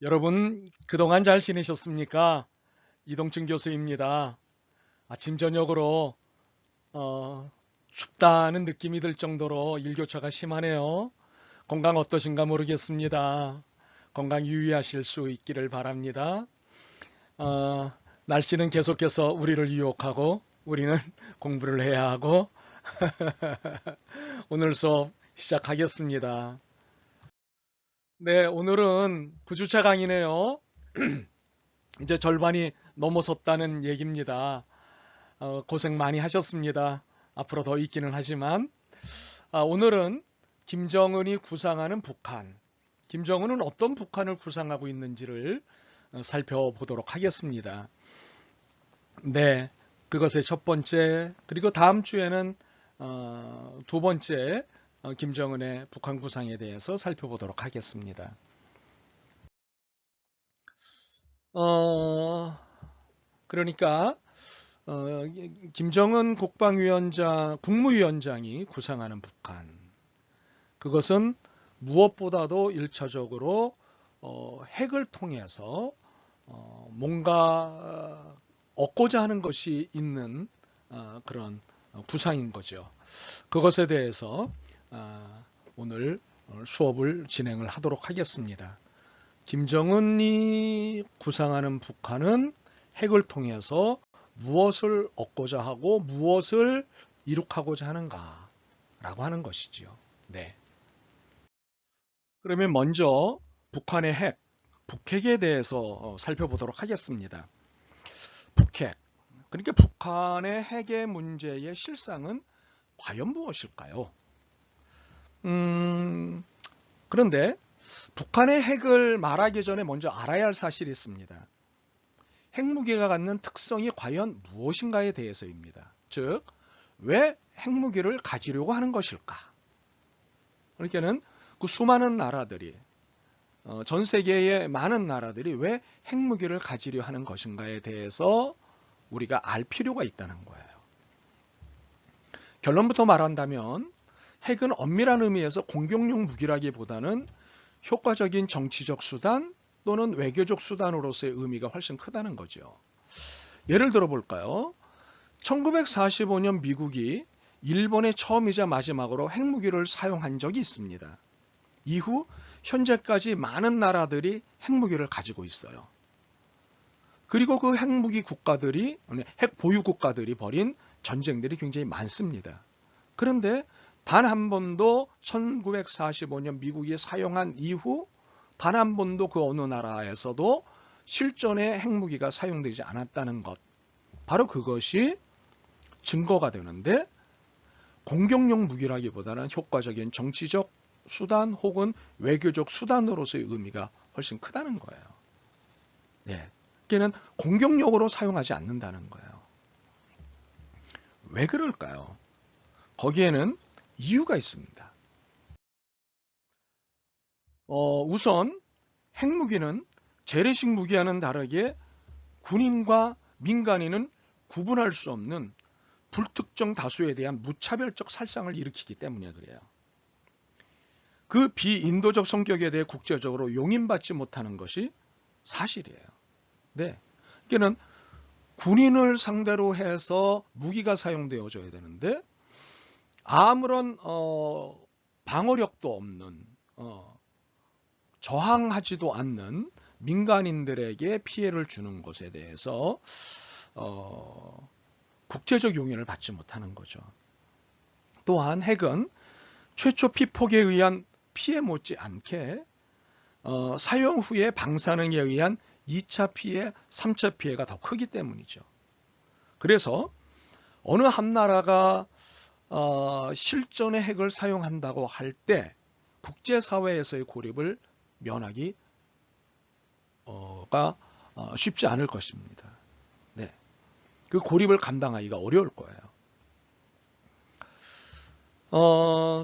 여러분, 그동안 잘 지내셨습니까? 이동춘 교수입니다. 아침 저녁으로 춥다는 느낌이 들 정도로 일교차가 심하네요. 건강 어떠신가 모르겠습니다. 건강 유의하실 수 있기를 바랍니다. 어, 날씨는 계속해서 우리를 유혹하고 우리는 공부를 해야 하고 오늘 수업 시작하겠습니다. 네, 오늘은 9주차 강의네요. 이제 절반이 넘어섰다는 얘기입니다. 고생 많이 하셨습니다. 앞으로 더 있기는 하지만 오늘은 김정은이 구상하는 북한, 김정은은 어떤 북한을 구상하고 있는지를 살펴보도록 하겠습니다. 네, 그것의 첫 번째, 그리고 다음 주에는 두 번째 김정은의 북한 구상에 대해서 살펴보도록 하겠습니다. 어, 그러니까 어, 김정은 국무위원장이 구상하는 북한. 그것은 무엇보다도 일차적으로 핵을 통해서 뭔가 얻고자 하는 것이 있는 그런 구상인 거죠. 그것에 대해서 오늘 수업을 진행을 하도록 하겠습니다. 김정은이 구상하는 북한은 핵을 통해서 무엇을 얻고자 하고 무엇을 이룩하고자 하는가라고 하는 것이지요. 네. 그러면 먼저 북한의 북핵에 대해서 살펴보도록 하겠습니다. 북핵. 그러니까 북한의 핵의 문제의 실상은 과연 무엇일까요? 그런데 북한의 핵을 말하기 전에 먼저 알아야 할 사실이 있습니다. 핵무기가 갖는 특성이 과연 무엇인가에 대해서입니다. 즉, 왜 핵무기를 가지려고 하는 것일까? 그러니까는 그 수많은 나라들이 전 세계의 많은 나라들이 왜 핵무기를 가지려 하는 것인가에 대해서 우리가 알 필요가 있다는 거예요. 결론부터 말한다면 핵은 엄밀한 의미에서 공격용 무기라기보다는 효과적인 정치적 수단 또는 외교적 수단으로서의 의미가 훨씬 크다는 거죠. 예를 들어 볼까요? 1945년 미국이 일본에 처음이자 마지막으로 핵무기를 사용한 적이 있습니다. 이후 현재까지 많은 나라들이 핵무기를 가지고 있어요. 그리고 그 핵 보유 국가들이 벌인 전쟁들이 굉장히 많습니다. 그런데 단 한 번도 1945년 미국이 사용한 이후 단 한 번도 그 어느 나라에서도 실전에 핵무기가 사용되지 않았다는 것. 바로 그것이 증거가 되는데 공격용 무기라기보다는 효과적인 정치적 수단 혹은 외교적 수단으로서의 의미가 훨씬 크다는 거예요. 네. 걔는 공격용으로 사용하지 않는다는 거예요. 왜 그럴까요? 거기에는 이유가 있습니다. 우선 핵무기는 재래식 무기와는 다르게 군인과 민간인은 구분할 수 없는 불특정 다수에 대한 무차별적 살상을 일으키기 때문에 그래요. 그 비인도적 성격에 대해 국제적으로 용인받지 못하는 것이 사실이에요. 네. 그러니까는 군인을 상대로 해서 무기가 사용되어져야 되는데 아무런 방어력도 없는 저항하지도 않는 민간인들에게 피해를 주는 것에 대해서 국제적 용인을 받지 못하는 거죠. 또한 핵은 최초 피폭에 의한 피해 못지않게 사용 후에 방사능에 의한 2차 피해, 3차 피해가 더 크기 때문이죠. 그래서 어느 한 나라가 실전의 핵을 사용한다고 할 때 국제사회에서의 고립을 면하기가 쉽지 않을 것입니다. 네. 그 고립을 감당하기가 어려울 거예요.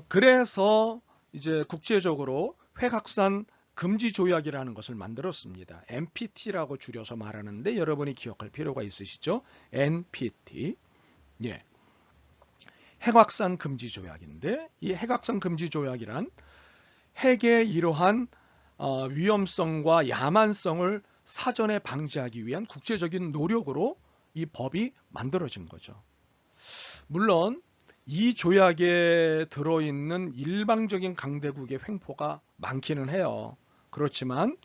그래서 이제 국제적으로 핵확산 금지 조약이라는 것을 만들었습니다. NPT라고 줄여서 말하는데 여러분이 기억할 필요가 있으시죠? NPT. 예. 핵확산 금지 조약인데 이 핵확산 금지 조약이란 핵의 이러한 위험성과 야만성을 사전에 방지하기 위한 국제적인 노력으로 이 법이 만들어진 거죠. 물론 이 조약에 들어있는 일방적인 강대국의 횡포가 많기는 해요. 그렇지만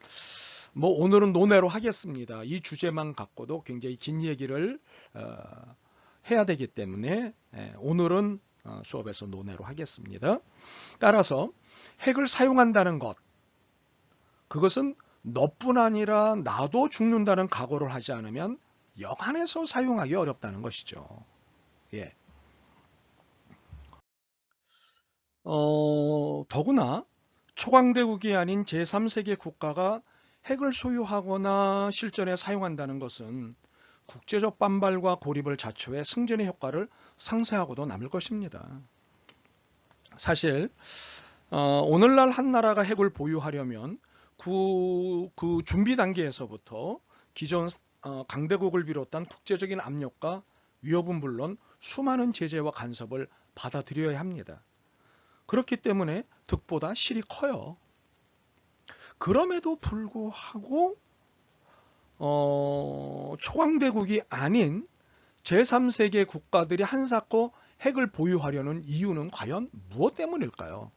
뭐 오늘은 논외로 하겠습니다. 이 주제만 갖고도 굉장히 긴 얘기를 해야 되기 때문에 오늘은 수업에서 논외로 하겠습니다. 따라서 핵을 사용한다는 것, 그것은 너뿐 아니라 나도 죽는다는 각오를 하지 않으면 영안에서 사용하기 어렵다는 것이죠. 예. 더구나 초강대국이 아닌 제3세계 국가가 핵을 소유하거나 실전에 사용한다는 것은 국제적 반발과 고립을 자초해 승전의 효과를 상쇄하고도 남을 것입니다. 사실 오늘날 한 나라가 핵을 보유하려면 그 준비 단계에서부터 기존 강대국을 비롯한 국제적인 압력과 위협은 물론 수많은 제재와 간섭을 받아들여야 합니다. 그렇기 때문에 득보다 실이 커요. 그럼에도 불구하고 초강대국이 아닌 제3세계 국가들이 한사코 핵을 보유하려는 이유는 과연 무엇 때문일까요?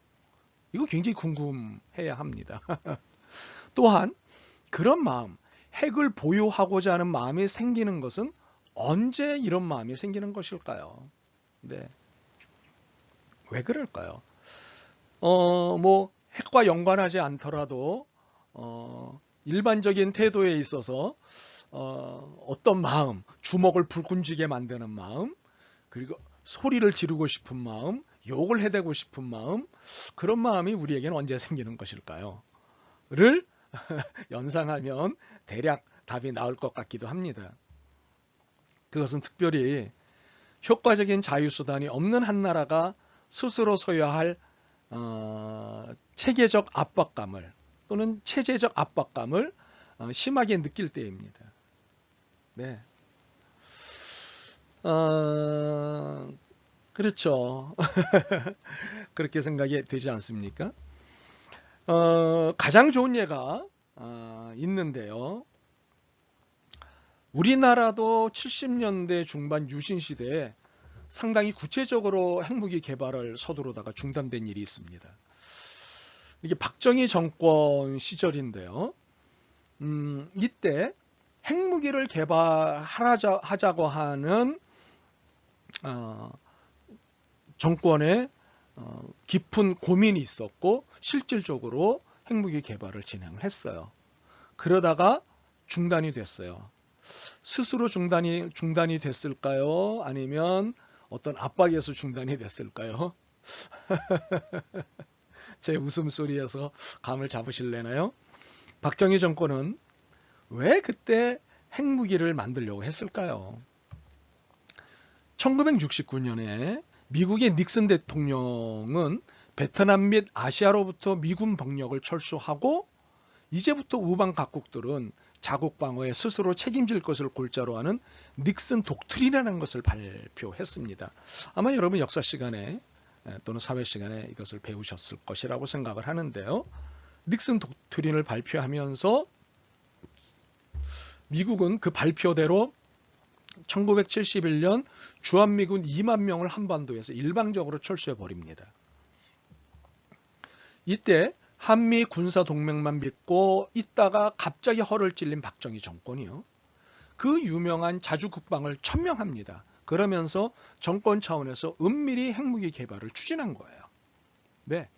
이거 굉장히 궁금해야 합니다. 또한 그런 마음, 핵을 보유하고자 하는 마음이 생기는 것은 언제 이런 마음이 생기는 것일까요? 네. 왜 그럴까요? 뭐 핵과 연관하지 않더라도 일반적인 태도에 있어서 어떤 마음, 주먹을 불끈쥐게 만드는 마음, 그리고 소리를 지르고 싶은 마음, 욕을 해대고 싶은 마음, 그런 마음이 우리에게는 언제 생기는 것일까요? 를 연상하면 대략 답이 나올 것 같기도 합니다. 그것은 특별히 효과적인 자유수단이 없는 한 나라가 스스로 소유할 체계적 압박감을 또는 체제적 압박감을 심하게 느낄 때입니다. 네. 그렇죠. 그렇게 생각이 되지 않습니까? 가장 좋은 예가 있는데요. 우리나라도 70년대 중반 유신 시대에 상당히 구체적으로 핵무기 개발을 서두르다가 중단된 일이 있습니다. 이게 박정희 정권 시절인데요. 이때 핵무기를 개발하자고 하는 정권의 깊은 고민이 있었고 실질적으로 핵무기 개발을 진행했어요. 그러다가 중단이 됐어요. 스스로 중단이 됐을까요? 아니면 어떤 압박에서 중단이 됐을까요? 제 웃음소리에서 감을 잡으실래나요? 박정희 정권은 왜 그때 핵무기를 만들려고 했을까요? 1969년에 미국의 닉슨 대통령은 베트남 및 아시아로부터 미군 병력을 철수하고 이제부터 우방 각국들은 자국 방어에 스스로 책임질 것을 골자로 하는 닉슨 독트린이라는 것을 발표했습니다. 아마 여러분 역사 시간에 또는 사회 시간에 이것을 배우셨을 것이라고 생각을 하는데요. 닉슨 독트린을 발표하면서 미국은 그 발표대로 1971년 주한미군 2만 명을 한반도에서 일방적으로 철수해 버립니다. 이때 한미 군사 동맹만 믿고 있다가 갑자기 허를 찔린 박정희 정권이요. 그 유명한 자주국방을 천명합니다. 그러면서 정권 차원에서 은밀히 핵무기 개발을 추진한 거예요. 네.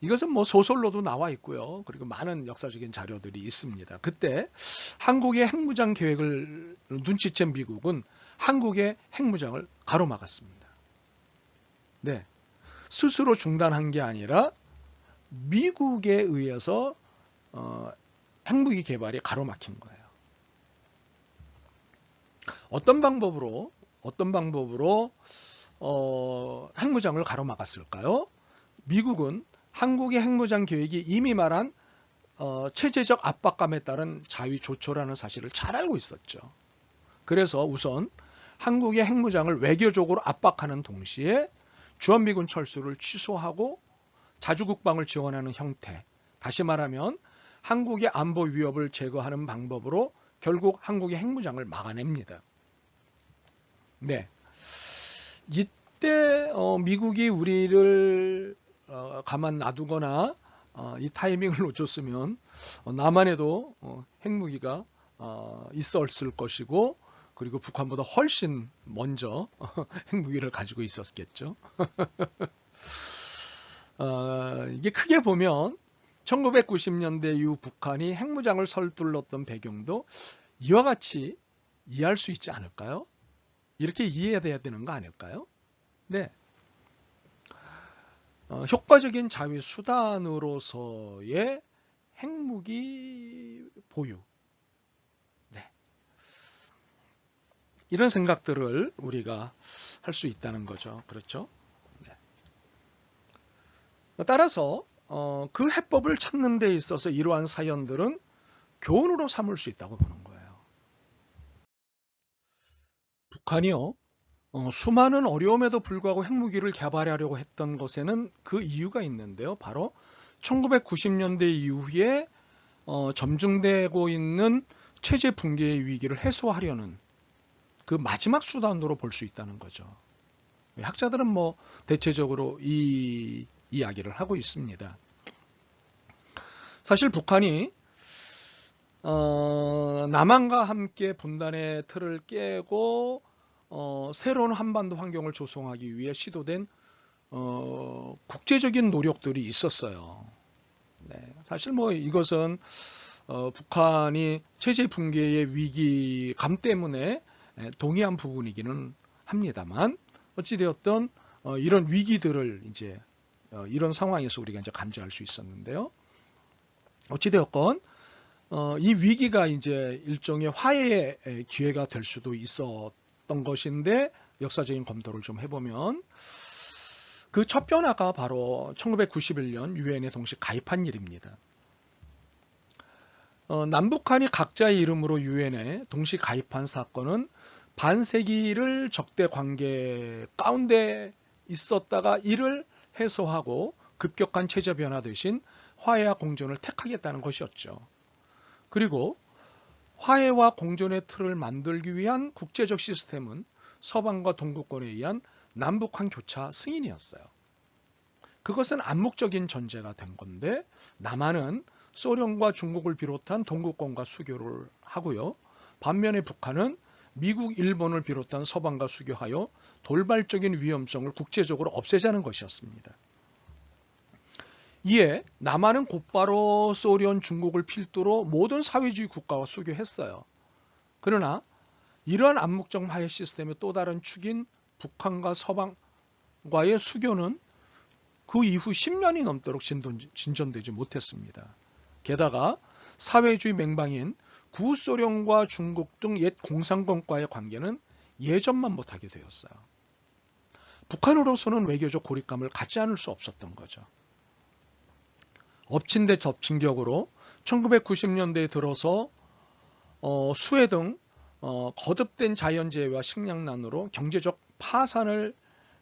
이것은 뭐 소설로도 나와 있고요. 그리고 많은 역사적인 자료들이 있습니다. 그때 한국의 핵무장 계획을 눈치챈 미국은 한국의 핵무장을 가로막았습니다. 네. 스스로 중단한 게 아니라 미국에 의해서 핵무기 개발이 가로막힌 거예요. 어떤 방법으로 핵무장을 가로막았을까요? 미국은 한국의 핵무장 계획이 이미 말한 체제적 압박감에 따른 자위 조초라는 사실을 잘 알고 있었죠. 그래서 우선 한국의 핵무장을 외교적으로 압박하는 동시에 주한미군 철수를 취소하고 자주국방을 지원하는 형태, 다시 말하면 한국의 안보 위협을 제거하는 방법으로 결국 한국의 핵무장을 막아냅니다. 네. 이때 미국이 우리를 가만 놔두거나 이 타이밍을 놓쳤으면 남한에도 핵무기가 있었을 것이고, 그리고 북한보다 훨씬 먼저 핵무기를 가지고 있었겠죠. 이게 크게 보면 1990년대 이후 북한이 핵무장을 서둘렀던 배경도 이와 같이 이해할 수 있지 않을까요? 이렇게 이해해야 되는 거 아닐까요? 네. 효과적인 자위 수단으로서의 핵무기 보유. 네. 이런 생각들을 우리가 할 수 있다는 거죠. 그렇죠? 네. 따라서 그 해법을 찾는 데 있어서 이러한 사연들은 교훈으로 삼을 수 있다고 보는 거예요. 북한이요, 수많은 어려움에도 불구하고 핵무기를 개발하려고 했던 것에는 그 이유가 있는데요. 바로 1990년대 이후에 점증되고 있는 체제 붕괴의 위기를 해소하려는 그 마지막 수단으로 볼 수 있다는 거죠. 학자들은 뭐 대체적으로 이 이야기를 하고 있습니다. 사실 북한이 남한과 함께 분단의 틀을 깨고 새로운 한반도 환경을 조성하기 위해 시도된 국제적인 노력들이 있었어요. 네, 사실 뭐 이것은 북한이 체제 붕괴의 위기감 때문에 동의한 부분이기는 합니다만, 어찌되었든 이런 위기들을 이제 이런 상황에서 우리가 이제 감지할 수 있었는데요. 어찌되었건 이 위기가 이제 일종의 화해의 기회가 될 수도 있었던 것인데, 역사적인 검토를 좀 해보면 그 첫 변화가 바로 1991년 유엔에 동시 가입한 일입니다. 남북한이 각자의 이름으로 유엔에 동시 가입한 사건은 반세기를 적대 관계 가운데 있었다가 이를 해소하고 급격한 체제 변화 대신 화해와 공존을 택하겠다는 것이었죠. 그리고 화해와 공존의 틀을 만들기 위한 국제적 시스템은 서방과 동구권에 의한 남북한 교차 승인이었어요. 그것은 암묵적인 전제가 된 건데, 남한은 소련과 중국을 비롯한 동구권과 수교를 하고요. 반면에 북한은 미국, 일본을 비롯한 서방과 수교하여 돌발적인 위험성을 국제적으로 없애자는 것이었습니다. 이에 남한은 곧바로 소련, 중국을 필두로 모든 사회주의 국가와 수교했어요. 그러나 이러한 암묵적 화해 시스템의 또 다른 축인 북한과 서방과의 수교는 그 이후 10년이 넘도록 진전되지 못했습니다. 게다가 사회주의 맹방인 구소련과 중국 등 옛 공산권과의 관계는 예전만 못하게 되었어요. 북한으로서는 외교적 고립감을 갖지 않을 수 없었던 거죠. 엎친 데 덮친 격으로 1990년대에 들어서 수해 등 거듭된 자연재해와 식량난으로 경제적 파산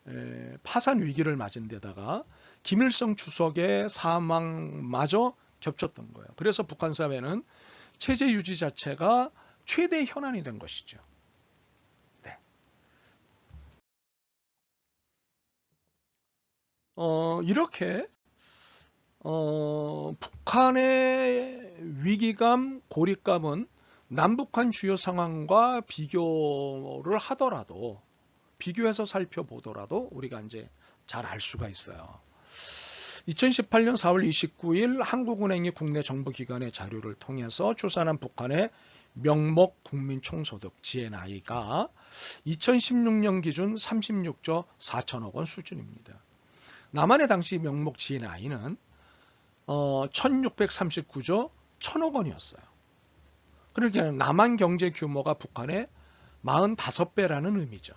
위기를 맞은 데다가 김일성 주석의 사망마저 겹쳤던 거예요. 그래서 북한 사회는 체제 유지 자체가 최대 현안이 된 것이죠. 네. 이렇게 북한의 위기감, 고립감은 남북한 주요 상황과 비교를 하더라도, 비교해서 살펴보더라도 우리가 이제 잘 알 수가 있어요. 2018년 4월 29일 한국은행이 국내 정부기관의 자료를 통해서 추산한 북한의 명목 국민총소득 GNI가 2016년 기준 36조 4천억 원 수준입니다. 남한의 당시 명목 GNI는 1639조 1000억 원이었어요. 그러니까 남한 경제 규모가 북한의 45배라는 의미죠.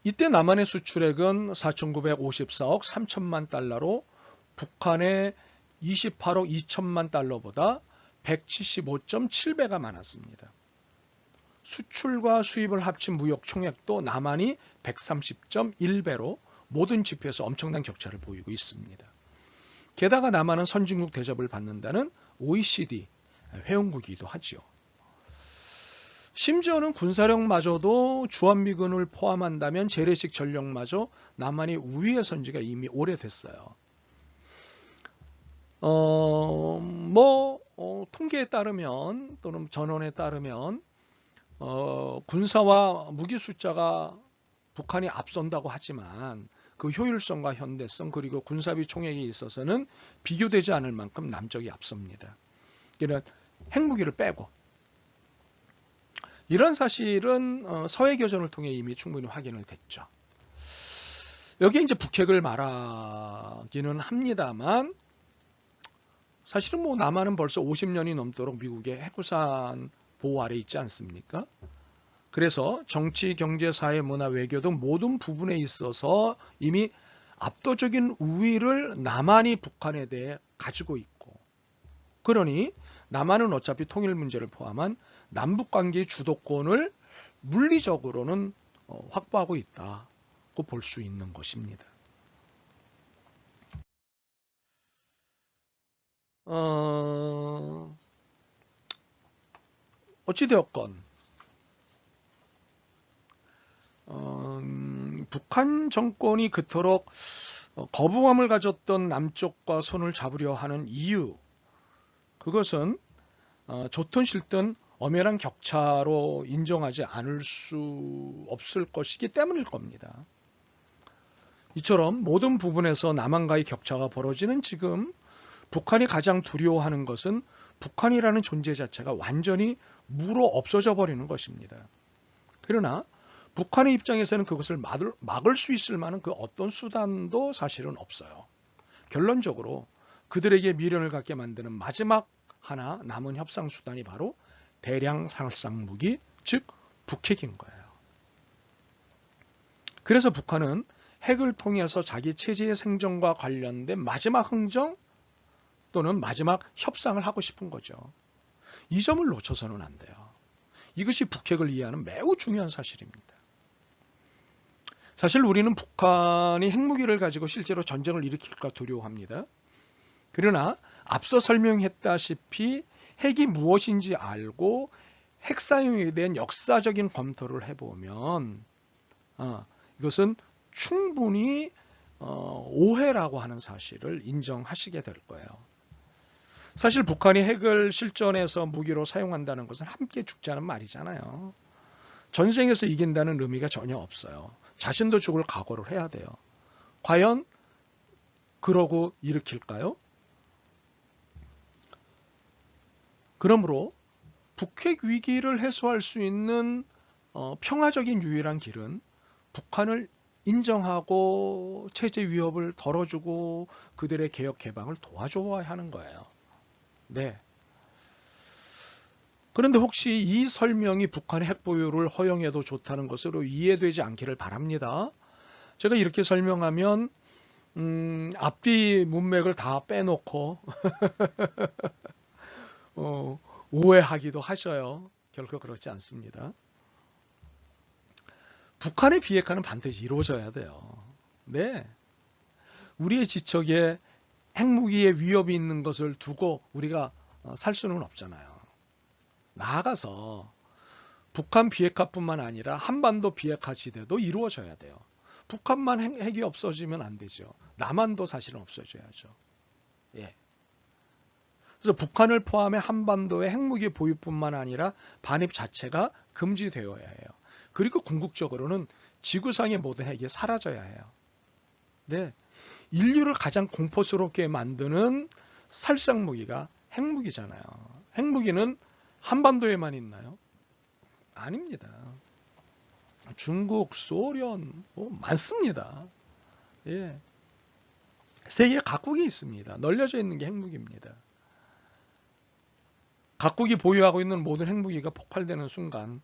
이때 남한의 수출액은 4,954억 3천만 달러로 북한의 28억 2천만 달러보다 175.7배가 많았습니다. 수출과 수입을 합친 무역 총액도 남한이 130.1배로 모든 지표에서 엄청난 격차를 보이고 있습니다. 게다가 남한은 선진국 대접을 받는다는 OECD 회원국이기도 하지요. 심지어는 군사력마저도 주한미군을 포함한다면 재래식 전력마저 남한이 우위에 선 지가 이미 오래됐어요. 통계에 따르면 또는 전언에 따르면 군사와 무기 숫자가 북한이 앞선다고 하지만 그 효율성과 현대성 그리고 군사비 총액에 있어서는 비교되지 않을 만큼 남쪽이 앞섭니다. 이런 핵무기를 빼고 이런 사실은 서해교전을 통해 이미 충분히 확인을 됐죠. 여기에 이제 북핵을 말하기는 합니다만 사실은 뭐 남한은 벌써 50년이 넘도록 미국의 핵우산 보호 아래 있지 않습니까? 그래서 정치, 경제, 사회, 문화, 외교 등 모든 부분에 있어서 이미 압도적인 우위를 남한이 북한에 대해 가지고 있고 그러니 남한은 어차피 통일 문제를 포함한 남북관계의 주도권을 물리적으로는 확보하고 있다고 볼 수 있는 것입니다. 어찌되었건 북한 정권이 그토록 거부감을 가졌던 남쪽과 손을 잡으려 하는 이유 그것은 좋든 싫든 엄연한 격차로 인정하지 않을 수 없을 것이기 때문일 겁니다. 이처럼 모든 부분에서 남한과의 격차가 벌어지는 지금 북한이 가장 두려워하는 것은 북한이라는 존재 자체가 완전히 물어 없어져 버리는 것입니다. 그러나 북한의 입장에서는 그것을 막을 수 있을 만한 그 어떤 수단도 사실은 없어요. 결론적으로 그들에게 미련을 갖게 만드는 마지막 하나 남은 협상 수단이 바로 대량 살상 무기, 즉 북핵인 거예요. 그래서 북한은 핵을 통해서 자기 체제의 생존과 관련된 마지막 흥정 또는 마지막 협상을 하고 싶은 거죠. 이 점을 놓쳐서는 안 돼요. 이것이 북핵을 이해하는 매우 중요한 사실입니다. 사실 우리는 북한이 핵무기를 가지고 실제로 전쟁을 일으킬까 두려워합니다. 그러나 앞서 설명했다시피 핵이 무엇인지 알고 핵 사용에 대한 역사적인 검토를 해보면 이것은 충분히 오해라고 하는 사실을 인정하시게 될 거예요. 사실 북한이 핵을 실전에서 무기로 사용한다는 것은 함께 죽자는 말이잖아요. 전쟁에서 이긴다는 의미가 전혀 없어요. 자신도 죽을 각오를 해야 돼요. 과연 그러고 일으킬까요? 그러므로 북핵 위기를 해소할 수 있는 평화적인 유일한 길은 북한을 인정하고 체제 위협을 덜어주고 그들의 개혁 개방을 도와줘야 하는 거예요. 네. 그런데 혹시 이 설명이 북한의 핵 보유를 허용해도 좋다는 것으로 이해되지 않기를 바랍니다. 제가 이렇게 설명하면 앞뒤 문맥을 다 빼놓고 오해하기도 하셔요. 결코 그렇지 않습니다. 북한의 비핵화는 반드시 이루어져야 돼요. 네. 우리의 지척에 핵무기의 위협이 있는 것을 두고 우리가 살 수는 없잖아요. 나아가서 북한 비핵화뿐만 아니라 한반도 비핵화 지대도 이루어져야 돼요. 북한만 핵이 없어지면 안 되죠. 남한도 사실은 없어져야죠. 예. 그래서 북한을 포함해 한반도의 핵무기 보유뿐만 아니라 반입 자체가 금지되어야 해요. 그리고 궁극적으로는 지구상의 모든 핵이 사라져야 해요. 네. 인류를 가장 공포스럽게 만드는 살상무기가 핵무기잖아요. 핵무기는 한반도에만 있나요? 아닙니다. 중국, 소련 많습니다. 예. 세계 각국이 있습니다. 널려져 있는 게 핵무기입니다. 각국이 보유하고 있는 모든 핵무기가 폭발되는 순간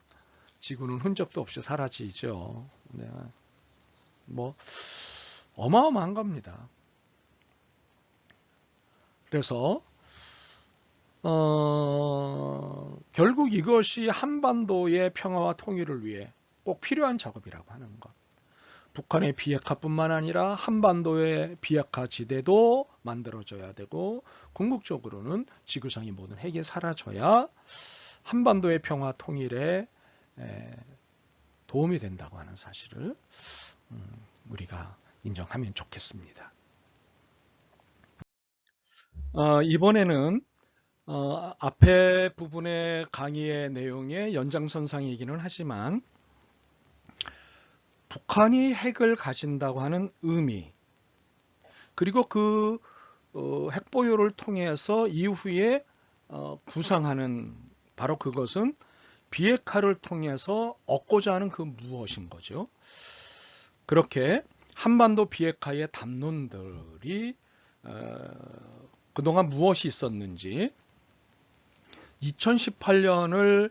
지구는 흔적도 없이 사라지죠. 네. 어마어마한 겁니다. 그래서 결국 이것이 한반도의 평화와 통일을 위해 꼭 필요한 작업이라고 하는 것. 북한의 비핵화뿐만 아니라 한반도의 비핵화 지대도 만들어져야 되고 궁극적으로는 지구상의 모든 핵이 사라져야 한반도의 평화 통일에 도움이 된다고 하는 사실을 우리가 인정하면 좋겠습니다. 이번에는 앞에 부분의 강의의 내용의 연장선상이기는 하지만 북한이 핵을 가진다고 하는 의미, 그리고 그 핵보유를 통해서 이후에 구상하는 바로 그것은 비핵화를 통해서 얻고자 하는 그 무엇인 거죠. 그렇게 한반도 비핵화의 담론들이 그동안 무엇이 있었는지 2018년을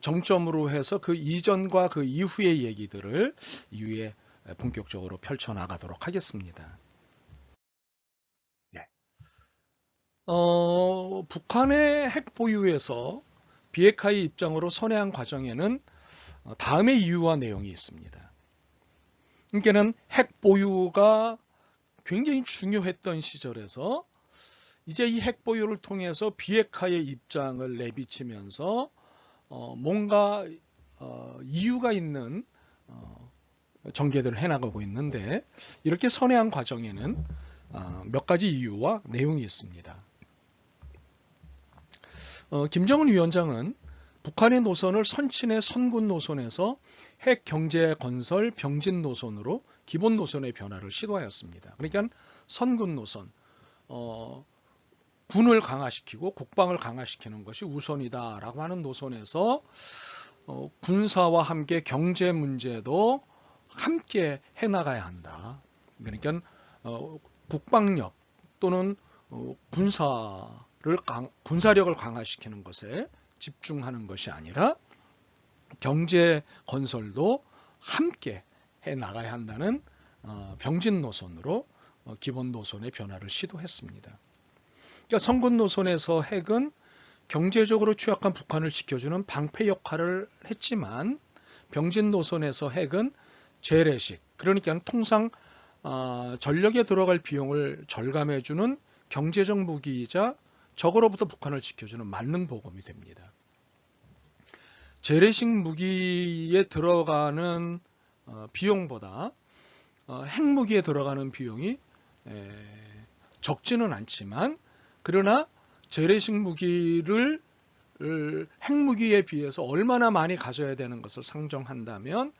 정점으로 해서 그 이전과 그 이후의 얘기들을 이후에 본격적으로 펼쳐나가도록 하겠습니다. 네. 북한의 핵 보유에서 비핵화의 입장으로 선회한 과정에는 다음의 이유와 내용이 있습니다. 그러니까는 핵 보유가 굉장히 중요했던 시절에서 이제 이 핵 보유를 통해서 비핵화의 입장을 내비치면서 뭔가 이유가 있는 전개들을 해나가고 있는데, 이렇게 선회한 과정에는 몇 가지 이유와 내용이 있습니다. 김정은 위원장은 북한의 노선을 선친의 선군 노선에서 핵 경제 건설 병진 노선으로 기본 노선의 변화를 시도하였습니다. 그러니까 선군 노선, 군을 강화시키고 국방을 강화시키는 것이 우선이다라고 하는 노선에서 군사와 함께 경제 문제도 함께 해나가야 한다. 그러니까 국방력 또는 군사력을 강화시키는 것에 집중하는 것이 아니라 경제 건설도 함께 해나가야 한다는 병진 노선으로 기본 노선의 변화를 시도했습니다. 그러니까 선군 노선에서 핵은 경제적으로 취약한 북한을 지켜주는 방패 역할을 했지만, 병진 노선에서 핵은 재래식, 그러니까 통상 전력에 들어갈 비용을 절감해주는 경제적 무기이자 적으로부터 북한을 지켜주는 만능 보검이 됩니다. 재래식 무기에 들어가는 비용보다 핵무기에 들어가는 비용이 적지는 않지만, 그러나 재래식 무기를 핵무기에 비해서 얼마나 많이 가져야 되는 것을 산정한다면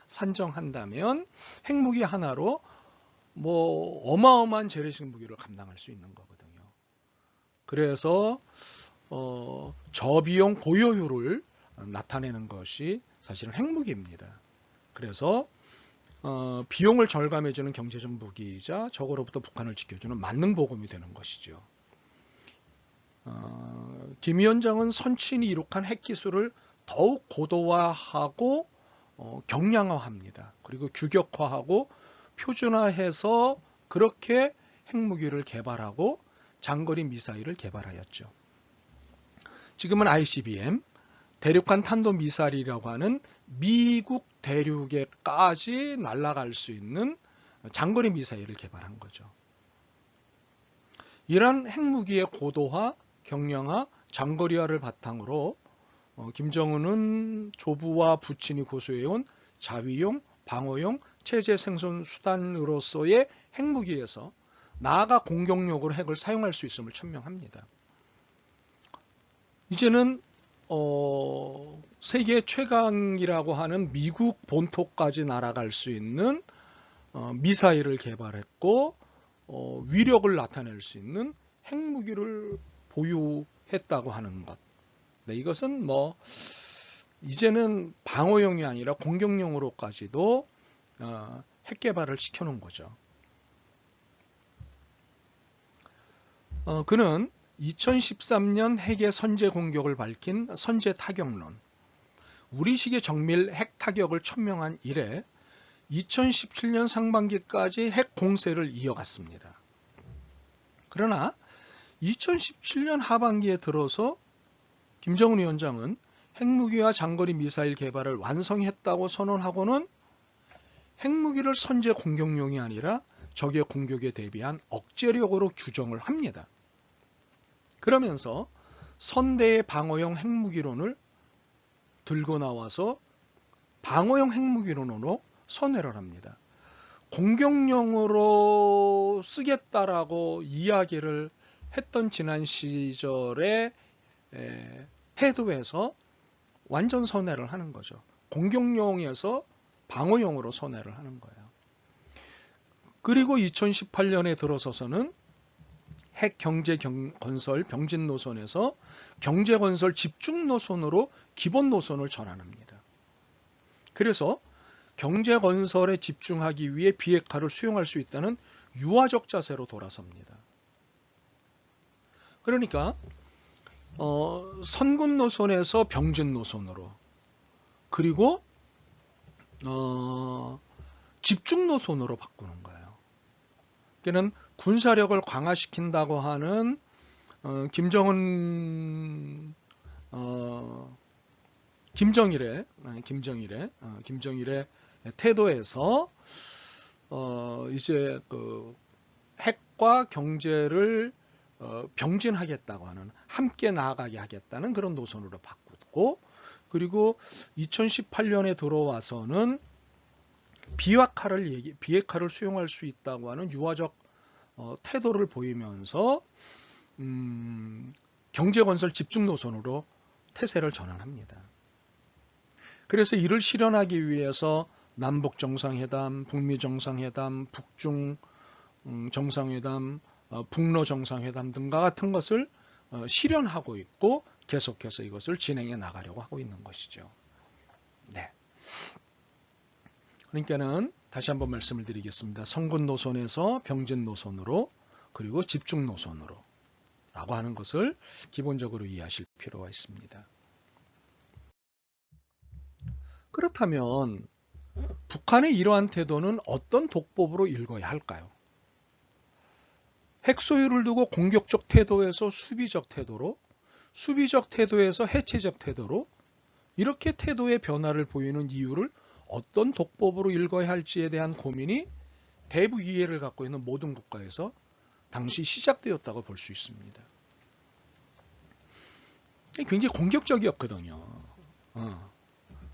핵무기 하나로 뭐 어마어마한 재래식 무기를 감당할 수 있는 거거든요. 그래서 저비용 고효율을 나타내는 것이 사실은 핵무기입니다. 그래서 비용을 절감해주는 경제적 무기이자 적으로부터 북한을 지켜주는 만능 보검이 되는 것이죠. 김 위원장은 선친이 이룩한 핵기술을 더욱 고도화하고 경량화합니다. 그리고 규격화하고 표준화해서 그렇게 핵무기를 개발하고 장거리 미사일을 개발하였죠. 지금은 ICBM, 대륙간 탄도미사일이라고 하는 미국 대륙에까지 날아갈 수 있는 장거리 미사일을 개발한 거죠. 이러한 핵무기의 고도화, 경량화, 장거리화를 바탕으로 김정은은 조부와 부친이 고수해온 자위용, 방어용, 체제 생존 수단으로서의 핵무기에서 나아가 공격용으로 핵을 사용할 수 있음을 천명합니다. 이제는 세계 최강이라고 하는 미국 본토까지 날아갈 수 있는 미사일을 개발했고 위력을 나타낼 수 있는 핵무기를 보유했다고 하는 것. 네, 이것은 이제는 방어용이 아니라 공격용으로까지도 핵 개발을 시켜놓은 거죠. 그는 2013년 핵의 선제 공격을 밝힌 선제 타격론, 우리식의 정밀 핵 타격을 천명한 이래 2017년 상반기까지 핵 공세를 이어갔습니다. 그러나 2017년 하반기에 들어서 김정은 위원장은 핵무기와 장거리 미사일 개발을 완성했다고 선언하고는 핵무기를 선제 공격용이 아니라 적의 공격에 대비한 억제력으로 규정을 합니다. 그러면서 선대의 방어형 핵무기론을 들고 나와서 방어형 핵무기론으로 선회를 합니다. 공격용으로 쓰겠다라고 이야기를 했던 지난 시절의 태도에서 완전 선회를 하는 거죠. 공격용에서 방어용으로 선회를 하는 거예요. 그리고 2018년에 들어서서는 핵 경제 건설 병진 노선에서 경제 건설 집중 노선으로 기본 노선을 전환합니다. 그래서 경제 건설에 집중하기 위해 비핵화를 수용할 수 있다는 유화적 자세로 돌아섭니다. 그러니까 선군 노선에서 병진 노선으로, 그리고 집중 노선으로 바꾸는 거예요. 그는 군사력을 강화시킨다고 하는 김정일의 태도에서 이제 그 핵과 경제를 병진하겠다고 하는, 함께 나아가게 하겠다는 그런 노선으로 바꾸고, 그리고 2018년에 들어와서는 비핵화를 수용할 수 있다고 하는 유화적 태도를 보이면서 경제건설 집중 노선으로 태세를 전환합니다. 그래서 이를 실현하기 위해서 남북 정상회담, 북미 정상회담, 북중 정상회담, 북러 정상회담 등과 같은 것을 실현하고 있고, 계속해서 이것을 진행해 나가려고 하고 있는 것이죠. 네. 그러니까는 다시 한번 말씀을 드리겠습니다. 선군 노선에서 병진 노선으로, 그리고 집중 노선으로 라고 하는 것을 기본적으로 이해하실 필요가 있습니다. 그렇다면 북한의 이러한 태도는 어떤 독법으로 읽어야 할까요? 핵 소유를 두고 공격적 태도에서 수비적 태도로, 수비적 태도에서 해체적 태도로, 이렇게 태도의 변화를 보이는 이유를 어떤 독법으로 읽어야 할지에 대한 고민이 대북 이해를 갖고 있는 모든 국가에서 당시 시작되었다고 볼 수 있습니다. 굉장히 공격적이었거든요.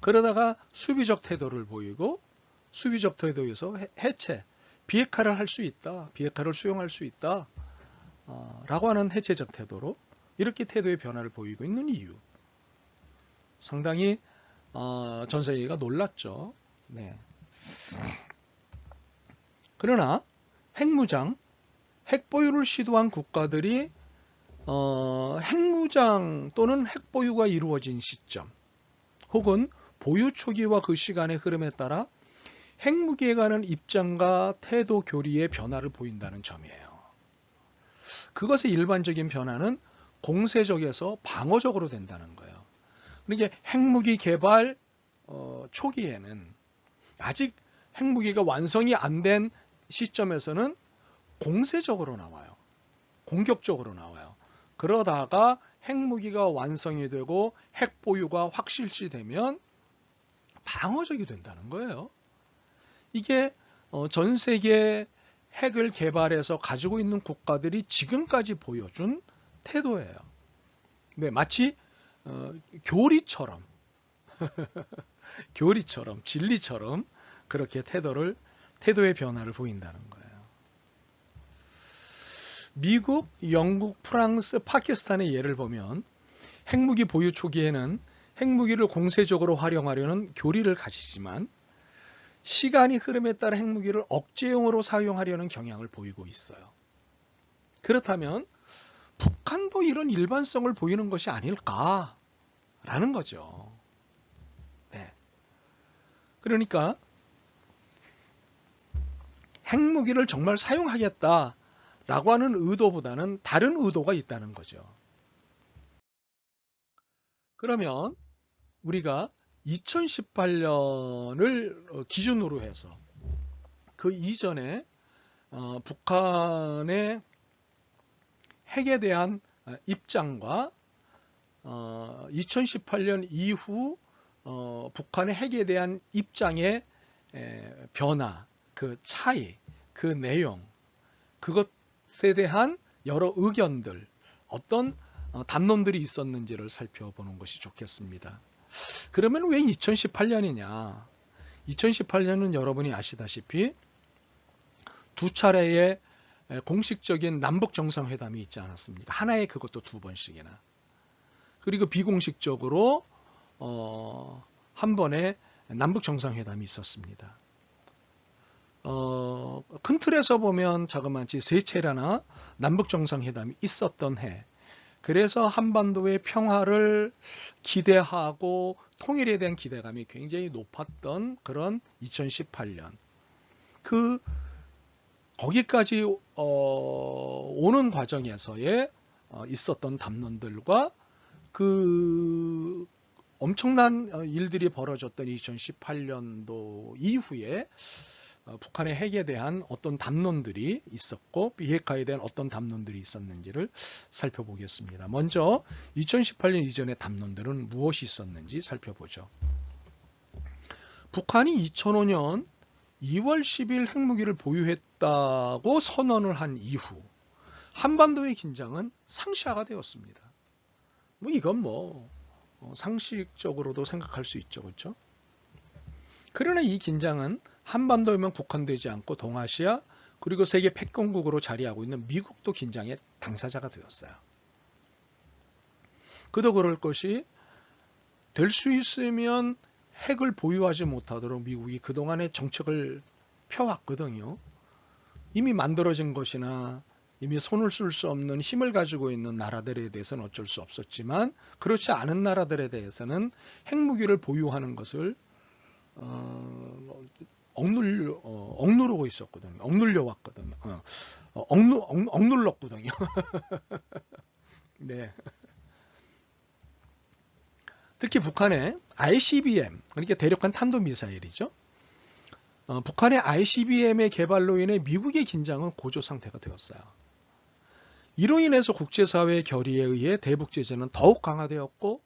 그러다가 수비적 태도를 보이고, 수비적 태도에서 해체, 비핵화를 할 수 있다, 비핵화를 수용할 수 있다 라고 하는 해체적 태도로 이렇게 태도의 변화를 보이고 있는 이유, 상당히 전 세계가 놀랐죠. 네. 그러나 핵무장, 핵보유를 시도한 국가들이 핵무장 또는 핵보유가 이루어진 시점, 혹은 보유 초기와 그 시간의 흐름에 따라 핵무기에 관한 입장과 태도 교리의 변화를 보인다는 점이에요. 그것의 일반적인 변화는 공세적에서 방어적으로 된다는 거예요. 그러니까 핵무기 개발 초기에는, 아직 핵무기가 완성이 안 된 시점에서는 공세적으로 나와요. 공격적으로 나와요. 그러다가 핵무기가 완성이 되고 핵 보유가 확실시되면 방어적이 된다는 거예요. 이게 전 세계 핵을 개발해서 가지고 있는 국가들이 지금까지 보여준 태도예요. 네, 마치 교리처럼 교리처럼, 진리처럼 그렇게 태도의 변화를 보인다는 거예요. 미국, 영국, 프랑스, 파키스탄의 예를 보면 핵무기 보유 초기에는 핵무기를 공세적으로 활용하려는 교리를 가지지만 시간이 흐름에 따라 핵무기를 억제용으로 사용하려는 경향을 보이고 있어요. 그렇다면 북한도 이런 일반성을 보이는 것이 아닐까라는 거죠. 네. 그러니까 핵무기를 정말 사용하겠다라고 하는 의도보다는 다른 의도가 있다는 거죠. 그러면 우리가 2018년을 기준으로 해서 그 이전에 북한의 핵에 대한 입장과 2018년 이후 북한의 핵에 대한 입장의 변화, 그 차이, 그 내용, 그것에 대한 여러 의견들, 어떤 담론들이 있었는지를 살펴보는 것이 좋겠습니다. 그러면 왜 2018년이냐? 2018년은 여러분이 아시다시피 두 차례의 공식적인 남북 정상회담이 있지 않았습니까? 하나에 그것도 2번씩이나. 그리고 비공식적으로 한 번에 남북 정상회담이 있었습니다. 큰 틀에서 보면 자그마치 3차례나 남북 정상회담이 있었던 해. 그래서 한반도의 평화를 기대하고 통일에 대한 기대감이 굉장히 높았던 그런 2018년. 거기까지 오는 과정에서의 있었던 담론들과 그 엄청난 일들이 벌어졌던 2018년도 이후에 북한의 핵에 대한 어떤 담론들이 있었고 비핵화에 대한 어떤 담론들이 있었는지를 살펴보겠습니다. 먼저 2018년 이전의 담론들은 무엇이 있었는지 살펴보죠. 북한이 2005년 2월 10일 핵무기를 보유했다고 선언을 한 이후 한반도의 긴장은 상시화가 되었습니다. 이건 상식적으로도 생각할 수 있죠. 그렇죠? 그러나 이 긴장은 한반도에만 국한되지 않고 동아시아 그리고 세계 패권국으로 자리하고 있는 미국도 긴장의 당사자가 되었어요. 그도 그럴 것이 될 수 있으면 핵을 보유하지 못하도록 미국이 그동안의 정책을 펴왔거든요. 이미 만들어진 것이나 이미 손을 쓸 수 없는 힘을 가지고 있는 나라들에 대해서는 어쩔 수 없었지만 그렇지 않은 나라들에 대해서는 핵무기를 보유하는 것을 억누르고 있었거든요. 억눌려 왔거든요. 억눌렀거든요. 네. 특히 북한의 ICBM, 그러니까 대륙간 탄도미사일이죠. 북한의 ICBM의 개발로 인해 미국의 긴장은 고조 상태가 되었어요. 이로 인해서 국제사회의 결의에 의해 대북 제재는 더욱 강화되었고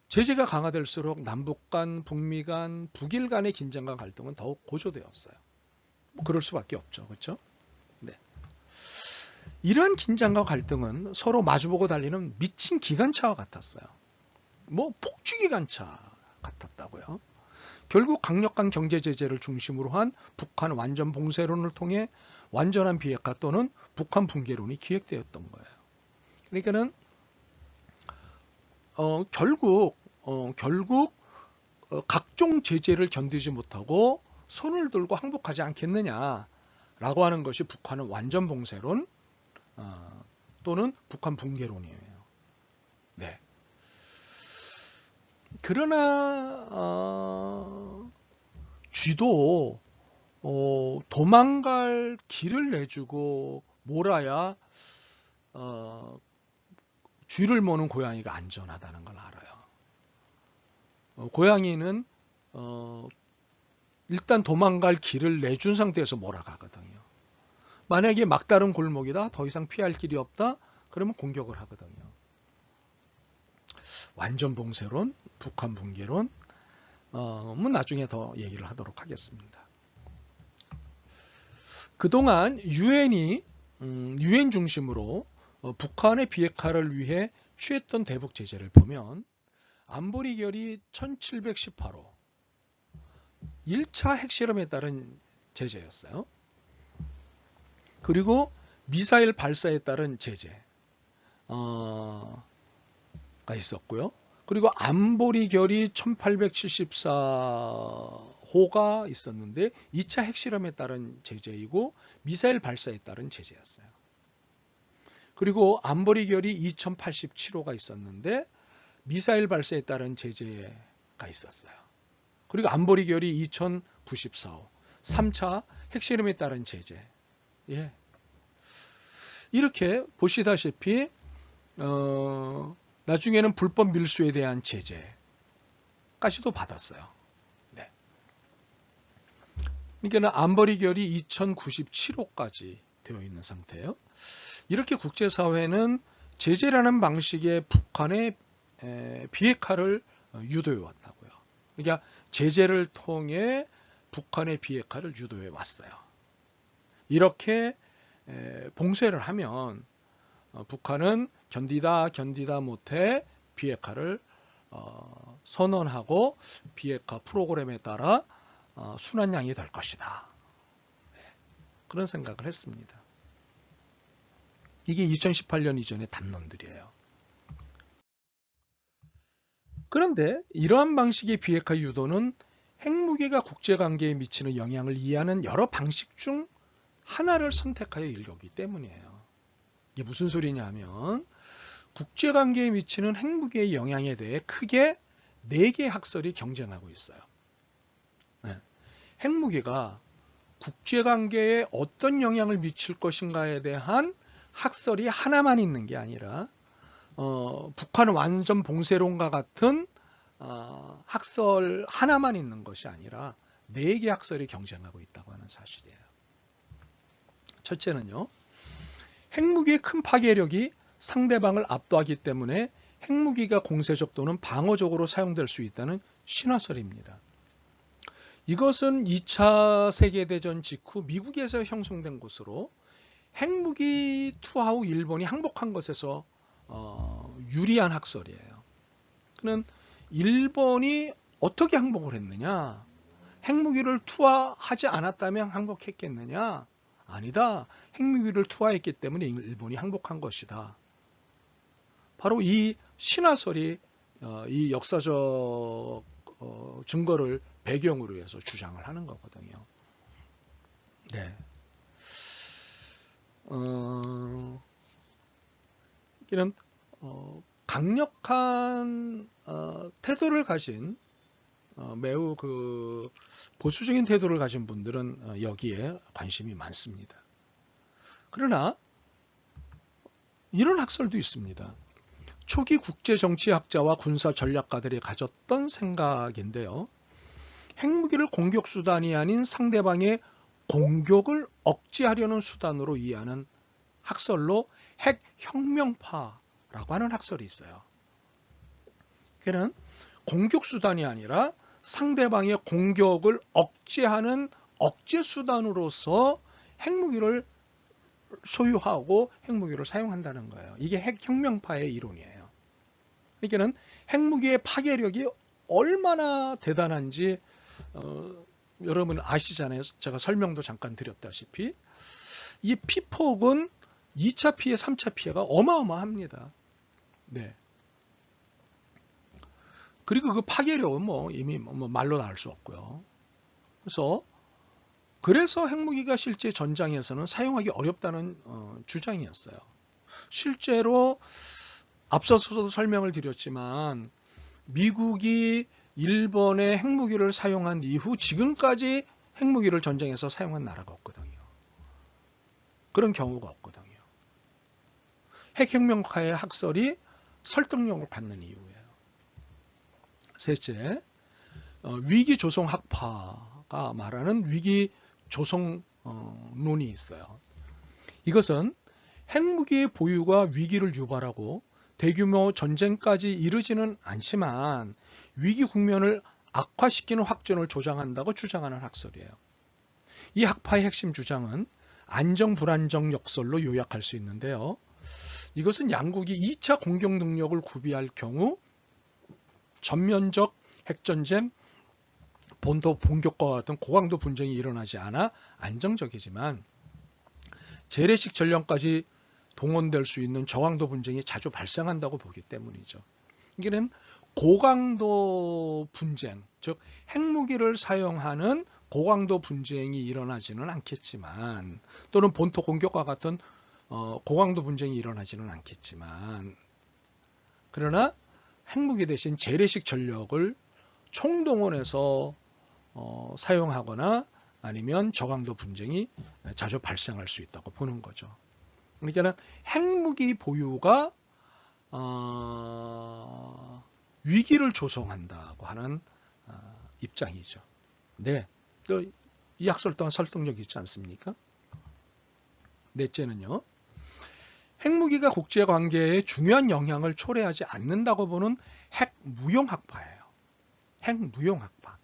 제재가 강화될수록 남북 간, 북미 간, 북일 간의 긴장과 갈등은 더욱 고조되었어요. 그럴 수밖에 없죠. 그렇죠? 네. 이러한 긴장과 갈등은 서로 마주보고 달리는 미친 기관차와 같았어요. 폭주기관차 같았다고요. 결국 강력한 경제 제재를 중심으로 한 북한 완전 봉쇄론을 통해 완전한 비핵화 또는 북한 붕괴론이 기획되었던 거예요. 그러니까는 결국 각종 제재를 견디지 못하고 손을 들고 항복하지 않겠느냐라고 하는 것이 북한은 완전 봉쇄론 또는 북한 붕괴론이에요. 네. 그러나 쥐도 도망갈 길을 내주고 몰아야 쥐를 모는 고양이가 안전하다는 걸 알아요. 고양이는 일단 도망갈 길을 내준 상태에서 몰아가거든요. 만약에 막다른 골목이다, 더 이상 피할 길이 없다, 그러면 공격을 하거든요. 완전 봉쇄론, 북한 붕괴론, 나중에 더 얘기를 하도록 하겠습니다. 그동안 유엔 중심으로 북한의 비핵화를 위해 취했던 대북 제재를 보면 안보리 결의 1718호 1차 핵실험에 따른 제재였어요. 그리고 미사일 발사에 따른 제재가 있었고요. 그리고 안보리 결의 1874호가 있었는데 2차 핵실험에 따른 제재이고 미사일 발사에 따른 제재였어요. 그리고 안보리 결의 2087호가 있었는데 미사일 발사에 따른 제재가 있었어요. 그리고 안보리 결의 2094호 3차 핵실험에 따른 제재. 예. 이렇게 보시다시피 나중에는 불법 밀수에 대한 제재까지도 받았어요. 네. 그러니까 안보리 결의 2097호까지 되어 있는 상태예요. 이렇게 국제사회는 제재라는 방식의 북한의 비핵화를 유도해 왔다고요. 그러니까 제재를 통해 북한의 비핵화를 유도해 왔어요. 이렇게 봉쇄를 하면 북한은 견디다 못해 비핵화를 선언하고 비핵화 프로그램에 따라 순환양이 될 것이다. 그런 생각을 했습니다. 이게 2018년 이전의 담론들이에요. 그런데 이러한 방식의 비핵화 유도는 핵무기가 국제관계에 미치는 영향을 이해하는 여러 방식 중 하나를 선택하여 일거기 때문이에요. 이게 무슨 소리냐 하면 국제관계에 미치는 핵무기의 영향에 대해 크게 4개의 학설이 경쟁하고 있어요. 핵무기가 국제관계에 어떤 영향을 미칠 것인가에 대한 학설이 하나만 있는 게 아니라 북한은 완전 봉쇄론과 같은 학설 하나만 있는 것이 아니라 4개 학설이 경쟁하고 있다고 하는 사실이에요. 첫째는요, 핵무기의 큰 파괴력이 상대방을 압도하기 때문에 핵무기가 공세적 또는 방어적으로 사용될 수 있다는 신화설입니다. 이것은 2차 세계대전 직후 미국에서 형성된 것으로 핵무기 투하 후 일본이 항복한 것에서 유리한 학설이에요. 그는 일본이 어떻게 항복을 했느냐? 핵무기를 투하하지 않았다면 항복했겠느냐? 아니다. 핵무기를 투하했기 때문에 일본이 항복한 것이다. 바로 이 신화설이 이 역사적 증거를 배경으로 해서 주장을 하는 거거든요. 네. 이런 강력한 태도를 가진 매우 보수적인 태도를 가진 분들은 여기에 관심이 많습니다. 그러나 이런 학설도 있습니다. 초기 국제정치학자와 군사전략가들이 가졌던 생각인데요. 핵무기를 공격수단이 아닌 상대방의 공격을 억제하려는 수단으로 이해하는 학설로 핵혁명파라고 하는 학설이 있어요. 그는 공격수단이 아니라 상대방의 공격을 억제하는 억제수단으로서 핵무기를 소유하고 핵무기를 사용한다는 거예요. 이게 핵혁명파의 이론이에요. 그러니까 핵무기의 파괴력이 얼마나 대단한지 여러분 아시잖아요. 제가 설명도 잠깐 드렸다시피 이 피폭은 2차 피해, 3차 피해가 어마어마합니다. 네. 그리고 그 파괴력은 이미 말로 다 할 수 없고요. 그래서 핵무기가 실제 전장에서는 사용하기 어렵다는 주장이었어요. 실제로 앞서서도 설명을 드렸지만 미국이 일본의 핵무기를 사용한 이후 지금까지 핵무기를 전쟁에서 사용한 나라가 없거든요. 그런 경우가 없거든요. 핵혁명파의 학설이 설득력을 받는 이유예요. 셋째, 위기조성학파가 말하는 위기조성론이 있어요. 이것은 핵무기의 보유가 위기를 유발하고 대규모 전쟁까지 이르지는 않지만 위기 국면을 악화시키는 확전을 조장한다고 주장하는 학설이에요. 이 학파의 핵심 주장은 안정-불안정 역설로 요약할 수 있는데요. 이것은 양국이 2차 공격 능력을 구비할 경우 전면적 핵전쟁, 본토 공격과 같은 고강도 분쟁이 일어나지 않아 안정적이지만 재래식 전력까지 동원될 수 있는 저강도 분쟁이 자주 발생한다고 보기 때문이죠. 이게는 고강도 분쟁, 즉 핵무기를 사용하는 고강도 분쟁이 일어나지는 않겠지만 또는 본토 공격과 같은 고강도 분쟁이 일어나지는 않겠지만 그러나 핵무기 대신 재래식 전력을 총동원해서 사용하거나 아니면 저강도 분쟁이 자주 발생할 수 있다고 보는 거죠. 그러니까 핵무기 보유가 위기를 조성한다고 하는 입장이죠. 네, 또 이 학설 또한 설득력이 있지 않습니까? 넷째는요. 핵무기가 국제관계에 중요한 영향을 초래하지 않는다고 보는 핵무용학파예요. 핵무용학파.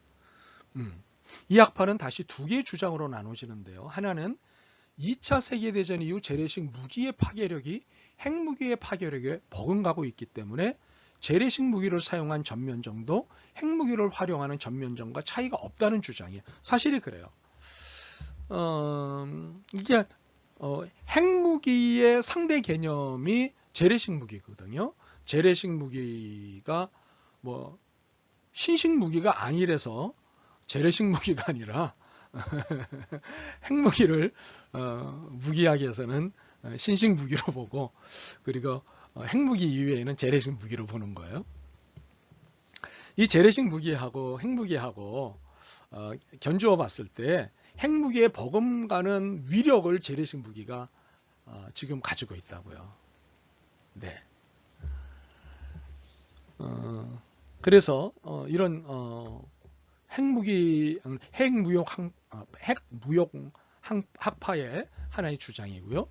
이 학파는 다시 두 개의 주장으로 나눠지는데요. 하나는 2차 세계대전 이후 재래식 무기의 파괴력이 핵무기의 파괴력에 버금가고 있기 때문에 재래식 무기를 사용한 전면전도 핵무기를 활용하는 전면전과 차이가 없다는 주장이에요. 사실이 그래요. 이게 핵무기의 상대 개념이 재래식 무기거든요. 재래식 무기가 뭐 신식 무기가 아니라서 재래식 무기가 아니라 핵무기를 무기학에서는 신식 무기로 보고, 그리고 핵무기 이외에는 재래식 무기로 보는 거예요. 이 재래식 무기하고 핵무기하고 견주어 봤을 때 핵무기에 버금가는 위력을 재래식 무기가 지금 가지고 있다고요. 네. 그래서 이런 핵무역 학파의 하나의 주장이고요.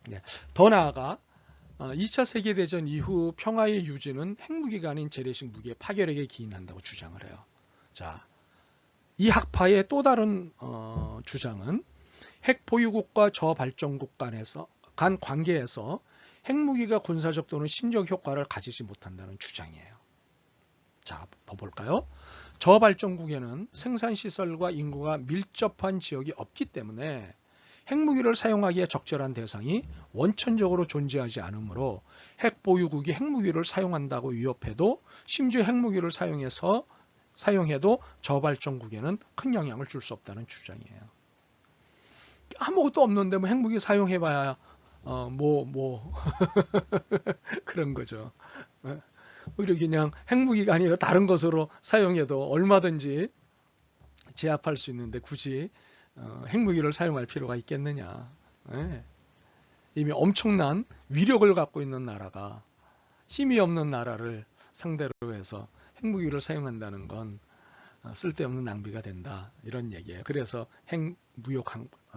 네. 더 나아가 2차 세계대전 이후 평화의 유지는 핵무기가 아닌 재래식 무기의 파괴력에 기인한다고 주장을 해요. 자, 이 학파의 또 다른 주장은 핵 보유국과 저발전국 간 관계에서 핵무기가 군사적 또는 심리적 효과를 가지지 못한다는 주장이에요. 자, 더 볼까요? 저발전국에는 생산시설과 인구가 밀접한 지역이 없기 때문에 핵무기를 사용하기에 적절한 대상이 원천적으로 존재하지 않으므로 핵보유국이 핵무기를 사용한다고 위협해도, 심지어 핵무기를 사용해도 저발전국에는 큰 영향을 줄 수 없다는 주장이에요. 아무것도 없는데 뭐 핵무기 사용해봐야 그런 거죠. 오히려 그냥 핵무기가 아니라 다른 것으로 사용해도 얼마든지 제압할 수 있는데 굳이 핵무기를 사용할 필요가 있겠느냐. 네. 이미 엄청난 위력을 갖고 있는 나라가 힘이 없는 나라를 상대로 해서 핵무기를 사용한다는 건 쓸데없는 낭비가 된다, 이런 얘기예요. 그래서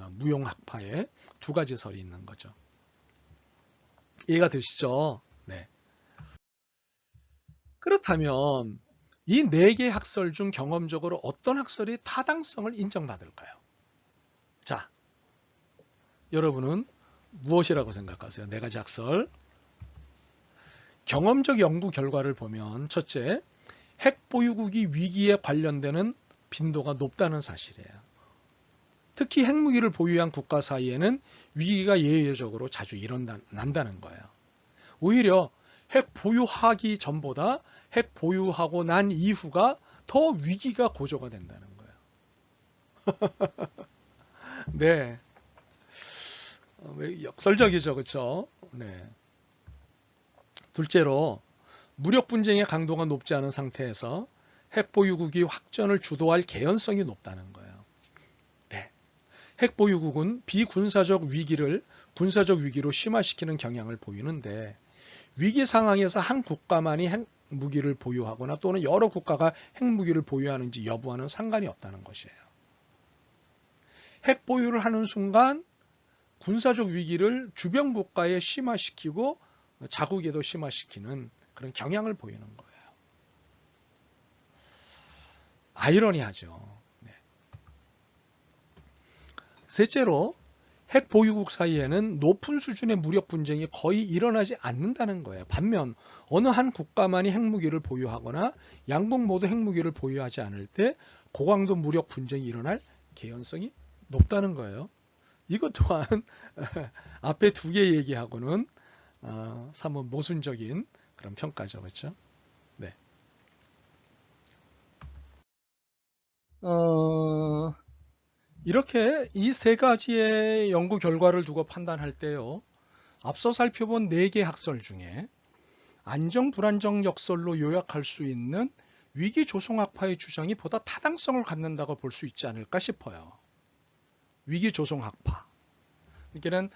무용학파에 두 가지 설이 있는 거죠. 이해가 되시죠? 네. 그렇다면 이 네 개의 학설 중 경험적으로 어떤 학설이 타당성을 인정받을까요? 자, 여러분은 무엇이라고 생각하세요? 네 가지 학설. 경험적 연구 결과를 보면 첫째, 핵 보유국이 위기에 관련되는 빈도가 높다는 사실이에요. 특히 핵무기를 보유한 국가 사이에는 위기가 예외적으로 자주 난다는 거예요. 오히려 핵 보유하기 전보다 핵 보유하고 난 이후가 더 위기가 고조가 된다는 거예요. 네. 역설적이죠, 그렇죠? 네. 둘째로 무력 분쟁의 강도가 높지 않은 상태에서 핵 보유국이 확전을 주도할 개연성이 높다는 거예요. 네. 핵 보유국은 비군사적 위기를 군사적 위기로 심화시키는 경향을 보이는데, 위기 상황에서 한 국가만이 핵무기를 보유하거나 또는 여러 국가가 핵무기를 보유하는지 여부와는 상관이 없다는 것이에요. 핵 보유를 하는 순간 군사적 위기를 주변 국가에 심화시키고 자국에도 심화시키는 그런 경향을 보이는 거예요. 아이러니하죠. 네. 셋째로 핵 보유국 사이에는 높은 수준의 무력 분쟁이 거의 일어나지 않는다는 거예요. 반면 어느 한 국가만이 핵무기를 보유하거나 양국 모두 핵무기를 보유하지 않을 때 고강도 무력 분쟁이 일어날 개연성이 높다는 거예요. 이것 또한 앞에 두 개 얘기하고는 사뭇 모순적인 그런 평가죠. 그렇죠? 네. 이렇게 이 세 가지의 연구 결과를 두고 판단할 때요, 앞서 살펴본 네 개 학설 중에 안정 불안정 역설로 요약할 수 있는 위기 조성학파의 주장이 보다 타당성을 갖는다고 볼 수 있지 않을까 싶어요. 위기 조성학파. 그러니까는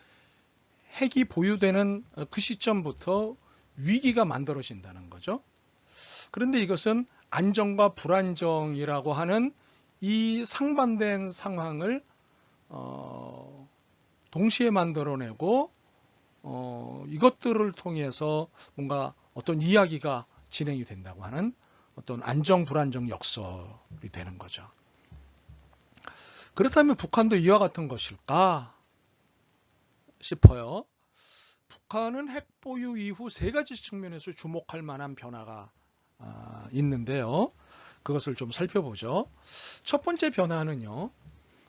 핵이 보유되는 그 시점부터 위기가 만들어진다는 거죠. 그런데 이것은 안정과 불안정이라고 하는 이 상반된 상황을 동시에 만들어내고 이것들을 통해서 뭔가 어떤 이야기가 진행이 된다고 하는 어떤 안정 불안정 역설이 되는 거죠. 그렇다면 북한도 이와 같은 것일까 싶어요. 북한은 핵 보유 이후 세 가지 측면에서 주목할 만한 변화가 있는데요. 그것을 좀 살펴보죠. 첫 번째 변화는요.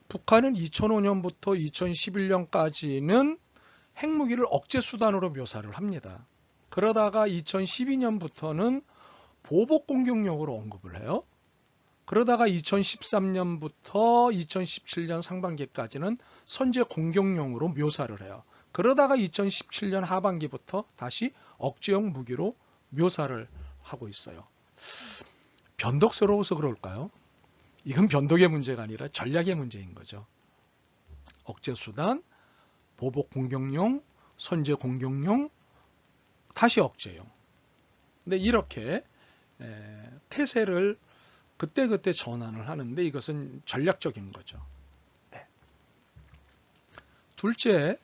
북한은 2005년부터 2011년까지는 핵무기를 억제 수단으로 묘사를 합니다. 그러다가 2012년부터는 보복 공격용으로 언급을 해요. 그러다가 2013년부터 2017년 상반기까지는 선제 공격용으로 묘사를 해요. 그러다가 2017년 하반기부터 다시 억제용 무기로 묘사를 하고 있어요. 변덕스러워서 그럴까요? 이건 변덕의 문제가 아니라 전략의 문제인 거죠. 억제 수단, 보복 공격용, 선제 공격용, 다시 억제용. 근데 이렇게 태세를 그때그때 전환을 하는데 이것은 전략적인 거죠. 네. 둘째,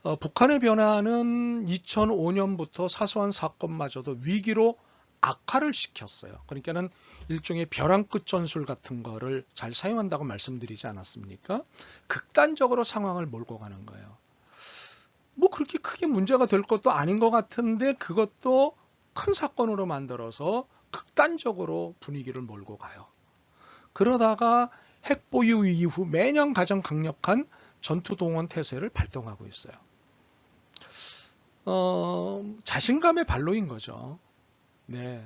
북한의 변화는 2005년부터 사소한 사건마저도 위기로 악화를 시켰어요. 그러니까는 일종의 벼랑 끝 전술 같은 거를 잘 사용한다고 말씀드리지 않았습니까? 극단적으로 상황을 몰고 가는 거예요. 뭐 그렇게 크게 문제가 될 것도 아닌 것 같은데 그것도 큰 사건으로 만들어서 극단적으로 분위기를 몰고 가요. 그러다가 핵 보유 이후 매년 가장 강력한 전투 동원 태세를 발동하고 있어요. 자신감의 발로인 거죠. 네.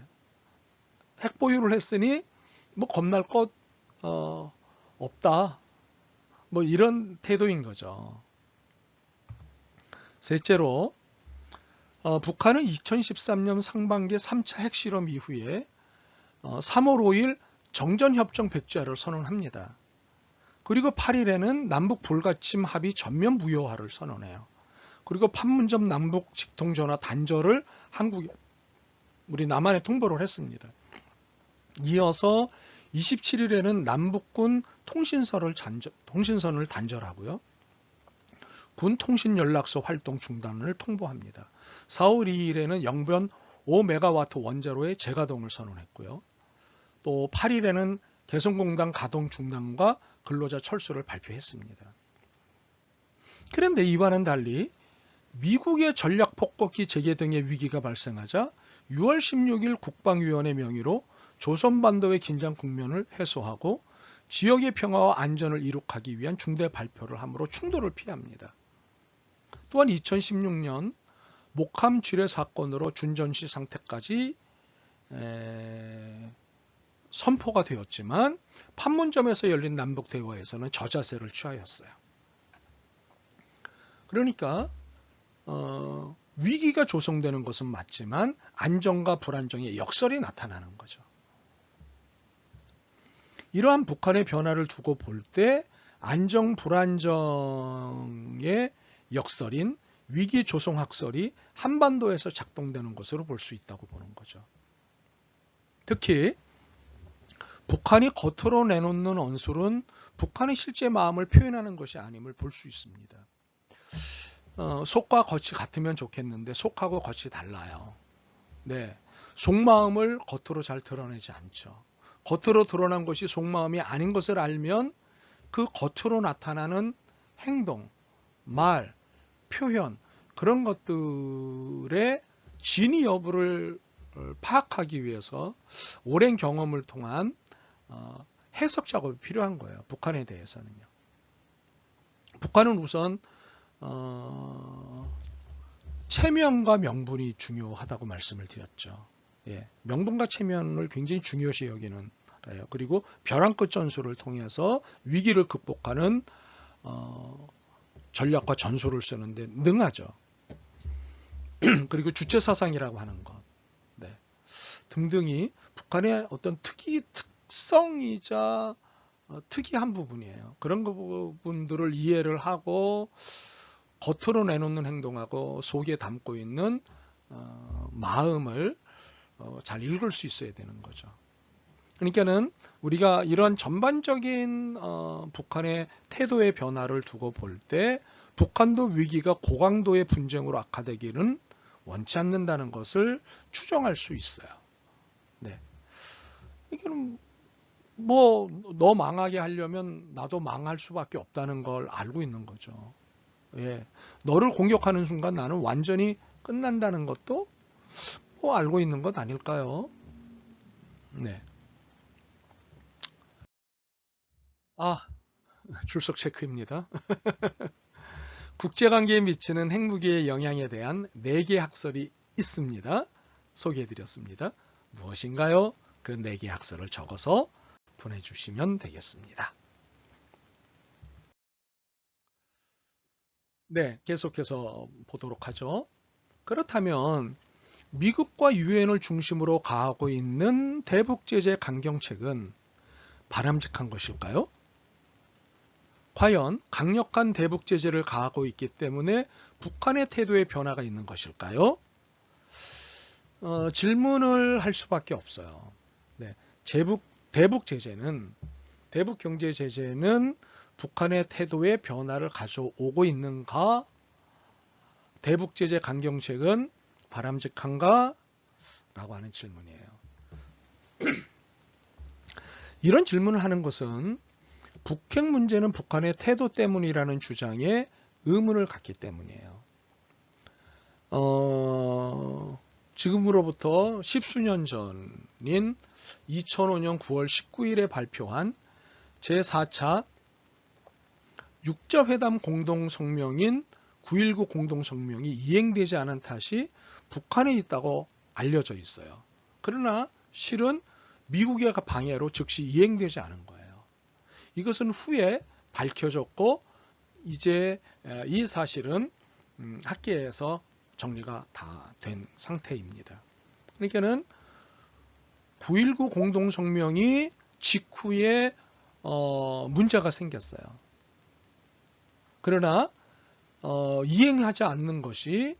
핵 보유를 했으니 뭐 겁날 것 없다. 뭐 이런 태도인 거죠. 셋째로 북한은 2013년 상반기 3차 핵실험 이후에 3월 5일 정전협정 백지화를 선언합니다. 그리고 8일에는 남북 불가침 합의 전면 무효화를 선언해요. 그리고 판문점 남북 직통전화 단절을 우리 남한에 통보를 했습니다. 이어서 27일에는 남북군 통신선을 단절하고요. 군 통신연락소 활동 중단을 통보합니다. 4월 2일에는 영변 5메가와트 원자로의 재가동을 선언했고요. 또 8일에는 개성공단 가동 중단과 근로자 철수를 발표했습니다. 그런데 이와는 달리 미국의 전략 폭격기 재개 등의 위기가 발생하자 6월 16일 국방위원회 명의로 조선반도의 긴장 국면을 해소하고 지역의 평화와 안전을 이룩하기 위한 중대 발표를 함으로 충돌을 피합니다. 또한 2016년 목함 지뢰 사건으로 준전시 상태까지 선포가 되었지만 판문점에서 열린 남북 대화에서는 저자세를 취하였어요. 그러니까 위기가 조성되는 것은 맞지만 안정과 불안정의 역설이 나타나는 거죠. 이러한 북한의 변화를 두고 볼 때 안정 불안정의 역설인 위기 조성 학설이 한반도에서 작동되는 것으로 볼 수 있다고 보는 거죠. 특히 북한이 겉으로 내놓는 언술은 북한의 실제 마음을 표현하는 것이 아님을 볼 수 있습니다. 속과 겉이 같으면 좋겠는데 속하고 겉이 달라요. 네, 속마음을 겉으로 잘 드러내지 않죠. 겉으로 드러난 것이 속마음이 아닌 것을 알면 그 겉으로 나타나는 행동, 말, 표현 그런 것들의 진위 여부를 파악하기 위해서 오랜 경험을 통한 해석 작업이 필요한 거예요. 북한에 대해서는요. 북한은 우선 체면과 명분이 중요하다고 말씀을 드렸죠. 예, 명분과 체면을 굉장히 중요시 여기는 거예요. 그리고 벼랑 끝 전술을 통해서 위기를 극복하는 전략과 전술을 쓰는데 능하죠. 그리고 주체 사상이라고 하는 것, 네, 등등이 북한의 어떤 특성이자 특이한 부분이에요. 그런 부분들을 이해를 하고 겉으로 내놓는 행동하고 속에 담고 있는 마음을 잘 읽을 수 있어야 되는 거죠. 그러니까는 우리가 이런 전반적인 북한의 태도의 변화를 두고 볼 때 북한도 위기가 고강도의 분쟁으로 악화되기는 원치 않는다는 것을 추정할 수 있어요. 네. 이거는 뭐 너 망하게 하려면 나도 망할 수밖에 없다는 걸 알고 있는 거죠. 예. 너를 공격하는 순간 나는 완전히 끝난다는 것도 뭐 알고 있는 것 아닐까요? 네. 아, 출석 체크입니다. 국제관계에 미치는 핵무기의 영향에 대한 4개 학설이 있습니다. 소개해드렸습니다. 무엇인가요? 그 4개 학설을 적어서 보내주시면 되겠습니다. 네, 계속해서 보도록 하죠. 그렇다면 미국과 유엔을 중심으로 가하고 있는 대북 제재 강경책은 바람직한 것일까요? 과연 강력한 대북 제재를 가하고 있기 때문에 북한의 태도에 변화가 있는 것일까요? 질문을 할 수밖에 없어요. 네, 대북 경제 제재는 북한의 태도에 변화를 가져오고 있는가? 대북 제재 강경책은 바람직한가? 라고 하는 질문이에요. 이런 질문을 하는 것은 북핵 문제는 북한의 태도 때문이라는 주장에 의문을 갖기 때문이에요. 지금으로부터 십수년 전인 2005년 9월 19일에 발표한 제4차 육자회담 공동성명인 9.19 공동성명이 이행되지 않은 탓이 북한에 있다고 알려져 있어요. 그러나 실은 미국의 방해로 즉시 이행되지 않은 거예요. 이것은 후에 밝혀졌고 이제 이 사실은 학계에서 정리가 다 된 상태입니다. 그러니까는 9.19 공동성명이 직후에 문제가 생겼어요. 그러나 이행하지 않는 것이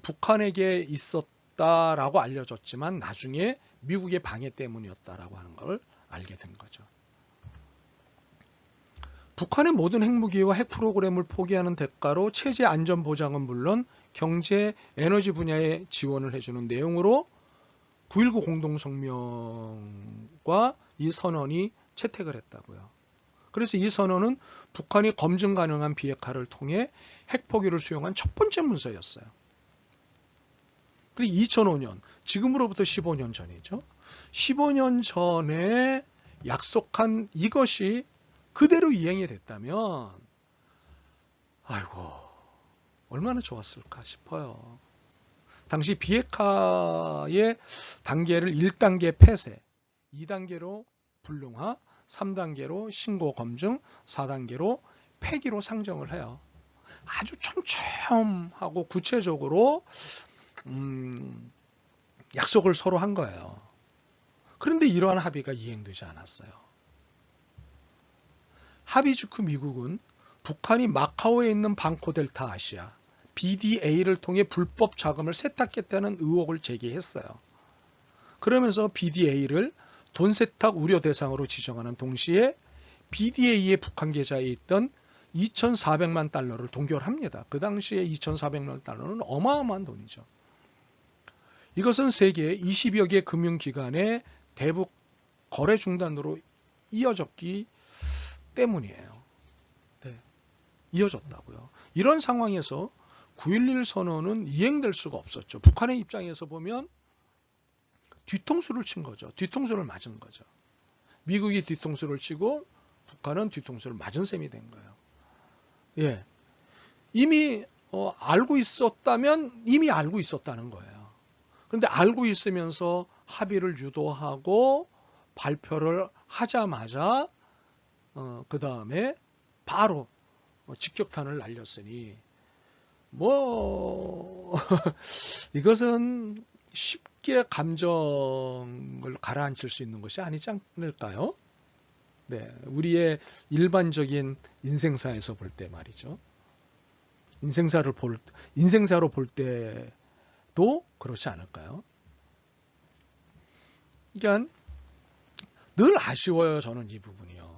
북한에게 있었다라고 알려졌지만 나중에 미국의 방해 때문이었다라고 하는 걸 알게 된 거죠. 북한의 모든 핵무기와 핵 프로그램을 포기하는 대가로 체제 안전 보장은 물론 경제, 에너지 분야에 지원을 해주는 내용으로 9.19 공동성명과 이 선언이 채택을 했다고요. 그래서 이 선언은 북한이 검증 가능한 비핵화를 통해 핵포기를 수용한 첫 번째 문서였어요. 그리고 2005년, 지금으로부터 15년 전이죠. 15년 전에 약속한 이것이 그대로 이행이 됐다면 아이고 얼마나 좋았을까 싶어요. 당시 비핵화의 단계를 1단계 폐쇄, 2단계로 불능화, 3단계로 신고 검증, 4단계로 폐기로 상정을 해요. 아주 촘촘하고 구체적으로 약속을 서로 한 거예요. 그런데 이러한 합의가 이행되지 않았어요. 합의 직후 미국은 북한이 마카오에 있는 방코델타 아시아 BDA를 통해 불법 자금을 세탁했다는 의혹을 제기했어요. 그러면서 BDA를 돈 세탁 우려 대상으로 지정하는 동시에 BDA의 북한 계좌에 있던 2,400만 달러를 동결합니다. 그 당시에 2,400만 달러는 어마어마한 돈이죠. 이것은 세계 20여 개 금융기관의 대북 거래 중단으로 이어졌기 때문이에요. 네, 이어졌다고요. 이런 상황에서 9.11 선언은 이행될 수가 없었죠. 북한의 입장에서 보면 뒤통수를 친 거죠. 뒤통수를 맞은 거죠. 미국이 뒤통수를 치고 북한은 뒤통수를 맞은 셈이 된 거예요. 예, 이미 알고 있었다면 이미 알고 있었다는 거예요. 그런데 알고 있으면서 합의를 유도하고 발표를 하자마자 그 다음에 바로 직격탄을 날렸으니 뭐 이것은 쉽게 감정을 가라앉힐 수 있는 것이 아니지 않을까요? 네, 우리의 일반적인 인생사에서 볼 때 말이죠. 인생사로 볼 때도 그렇지 않을까요? 그러니까 늘 아쉬워요, 저는 이 부분이요.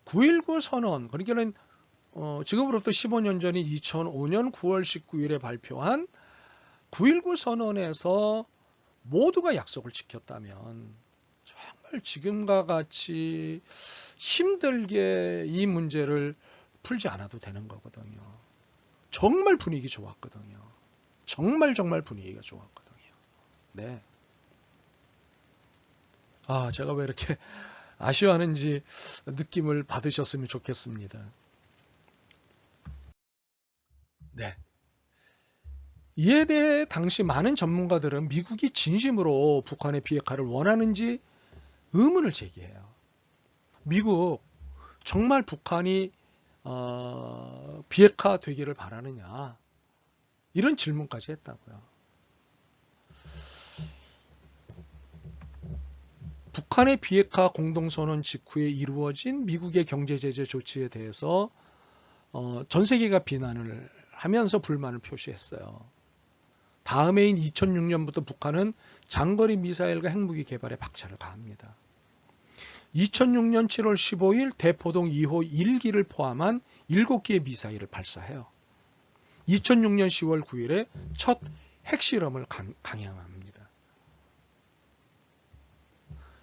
9.19 선언, 그러니까는 지금으로부터 15년 전인 2005년 9월 19일에 발표한 9.19 선언에서 모두가 약속을 지켰다면 정말 정말 지금과 같이 힘들게 이 문제를 풀지 않아도 되는 거거든요. 정말 분위기 좋았거든요. 정말 분위기가 좋았거든요. 네. 제가 왜 이렇게 아쉬워하는지 느낌을 받으셨으면 좋겠습니다. 네. 이에 대해 당시 많은 전문가들은 미국이 진심으로 북한의 비핵화를 원하는지 의문을 제기해요. 미국 정말 북한이 비핵화 되기를 바라느냐, 이런 질문까지 했다고요. 북한의 비핵화 공동선언 직후에 이루어진 미국의 경제제재 조치에 대해서 전 세계가 비난을 하면서 불만을 표시했어요. 다음 해인 2006년부터 북한은 장거리 미사일과 핵무기 개발에 박차를 가합니다. 2006년 7월 15일 대포동 2호 1기를 포함한 7기의 미사일을 발사해요. 2006년 10월 9일에 첫 핵실험을 강행합니다.